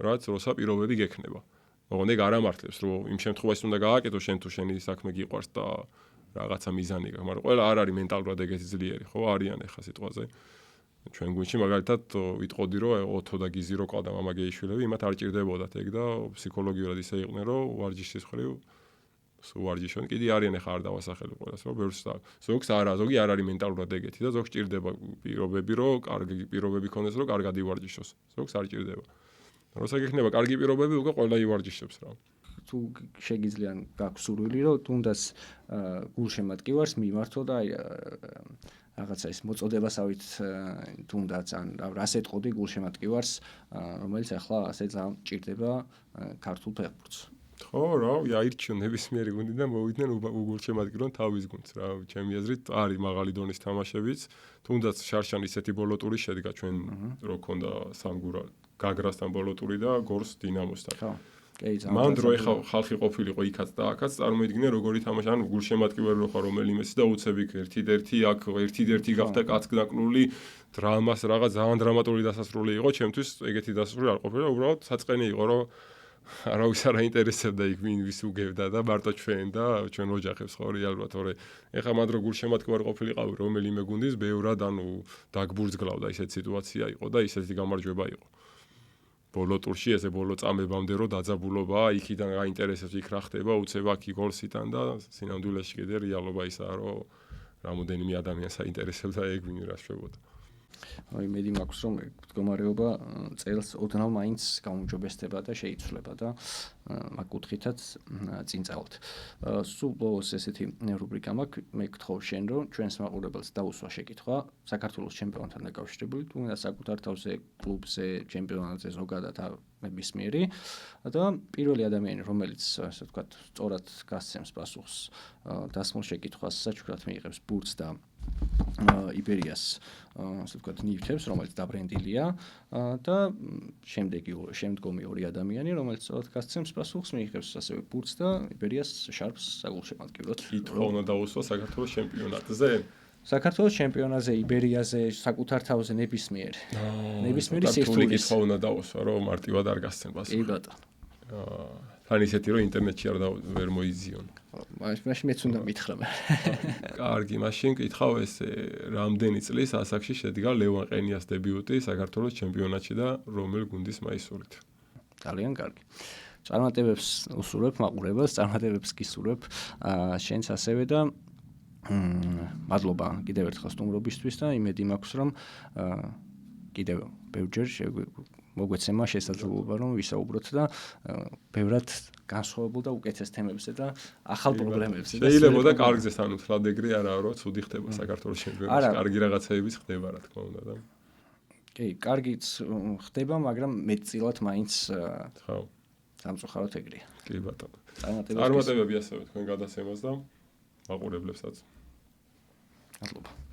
რაც როცა პირობები გექნება ოღონდ ეგ არ ამართლებს რომ იმ შემთხვევაში უნდა გააკეთო შენ თუ შენი საქმე გიყვარს და რაღაცა მიზანი გაქვს მაგრამ ყველა არ არის მენტალურად ეგეთი ძლიერი ხო არიან ეხა სიტყვაზე ჩვენ გუნდში მაგალითად ვიტყოდი რომ ოთო და გიზი რო ყავდა მამა გეიშვილები იმათ არ ჭირდებოდათ ეგ და ფსიქოლოგიურად ისე იყვნენ რომ ვარჯიშის ხრივ ვარჯიშონ კიდე არიან ეხა არ დავასახელებ ყველას რომ ბევრს ზოგს არა ზოგი არ არის მენტალურად ეგეთი და ზოგს ჭირდება პირობები რომ კარგი პირობები ქონდეს რომ კარგად ივარჯიშოს ზოგს არ ჭირდება როცა გექნება კარგი პირობები უკვე ყველა ივარჯიშებს რა თუ შეგიძლია გაქვს სურვილი რომ თუნდაც გულშემატკივარს მიმართო და აი რაღაცა ის მოწოდებასავით თუნდაც ან რას ეტყოდი გულშემატკივარს რომელიც ახლა ასე ძალიან ჭირდება ქართულ ფეხბურთს ხო რა აირჩიონ ნებისმიერი გუნდი და მოვიდნენ უგულშემატკივრონ თავის გუნდს რა ჩემი აზრით არის მაღალი დონის თამაშებიც თუნდაც შარშან ისეთი ბოლო ტური შედგა ჩვენ რო ქონდა სამგურა გაგრასთან ბოლო ტური და გორს დინამოსთან ხო კი მან დრო ეხა ხალხი ყოფილიყო იქაც და აქაც წარმოიდგინე როგორი თამაში ანუ გულშემატკივარი რო ხარ რომელიმეც და უცებ იქ 1-1 აქ 1-1 გახდა კაცკნაკლული დრამას რაღაც ძალიან დრამატული დასასრული იყო ჩემთვის ეგეთი დასასრული არ ყოფილა უბრალოდ საწყენი იყო რომ არავის არ აინტერესებდა იქ ვინ ვის უგებდა და მარტო ჩვენ და ჩვენ ოჯახებს ხო რეალურად თორე ეხა მან დრო გულშემატკივარი ყოფილიყავი რომელიმე გუნდის ბევრად ანუ დაგბურძგლავდა ისეთი სიტუაცია იყო და ისეთი გამარჯვება იყო ბოლო ტურში ესე ბოლო წამებამდე რომ დაძაბულობა იქიდან გაინტერესებს იქ რა ხდება უცებ აქ გოლს იტან და სინამდვილეში კიდე რეალობა ისაა რომ რამოდენიმე ადამიანს აინტერესებდა ეგ ვინ რა შვებოდა აი მედი მაქვს რომ მდგომარეობა წელს ოდნავ მაინც გაუმჯობესდება და შეიცვლება და მაგ კუთხითაც წინ წავალთ. სულ ბოლოს ესეთი რუბრიკა მაქვს, მე გთხოვ შენ რომ ჩვენს მაყურებელს დაუსვა შეკითხვა საქართველოს ჩემპიონატთან დაკავშირებული, თუნდაც საკუთარ თავზე, კლუბზე, ჩემპიონატზე ზოგადად ნებისმიერი და პირველი ადამიანი რომელიც ასე ვთქვათ, სწორად გასცემს პასუხს დასმულ შეკითხვას საჩუქრად მიიღებს ბურთს და იბერიას ასე ვთქვათ ნივთებს რომელიც დაბრენდილია და შემდგომი ორი ადამიანი რომელიც სწორად გასცემს პასუხს მიიღებს ასევე ბურთს და იბერიას შარფს საგულშემატკივროდ კითხვა უნდა დაუსვა საქართველოს ჩემპიონატზე საქართველოს ჩემპიონატზე იბერიაზე საკუთარ თავზე ნებისმიერი სირთულის კითხვა უნდა დაუსვა რომ მარტივად არ გასცემ პასუხს კი ბატონო თან ისეთი რომ ინტერნეტში ვერ მოიზიონ მაშინ მეც უნდა მითხრა მე კარგი მაშინ კითხავ ესე რამდენი წლის ასაკში შედგა ლევან ყენიას დებიუტი საქართველოს ჩემპიონატში და რომელ გუნდის მაისურით ძალიან კარგი წარმატებებს უსურვებ მაყურებელს წარმატებებს გისურვებ შენს ასევე და მადლობა კიდევ ერთხელ სტუმრობისთვის და იმედი მაქვს რომ კიდევ ბევრჯერ მოგვეცემა შესაძლებლობა რომ ვისაუბროთ და ბევრად განსხვავებულ და უკეთეს თემებზე და ახალ პრობლემებზე და შეიძლება და კარგზე ანუ თლად ეგრე არაა რომ ცუდი ხდება საქართველოს ჩემპიონატში კარგი რაღაცეებიც ხდება რა თქმა უნდა და კი კარგიც ხდება მაგრამ მეტწილად მაინც ხო სამწუხაროდ ეგრეა კი ბატონო წარმატებები ასევე თქვენ გადაცემას და მაყურებლებსაც მადლობა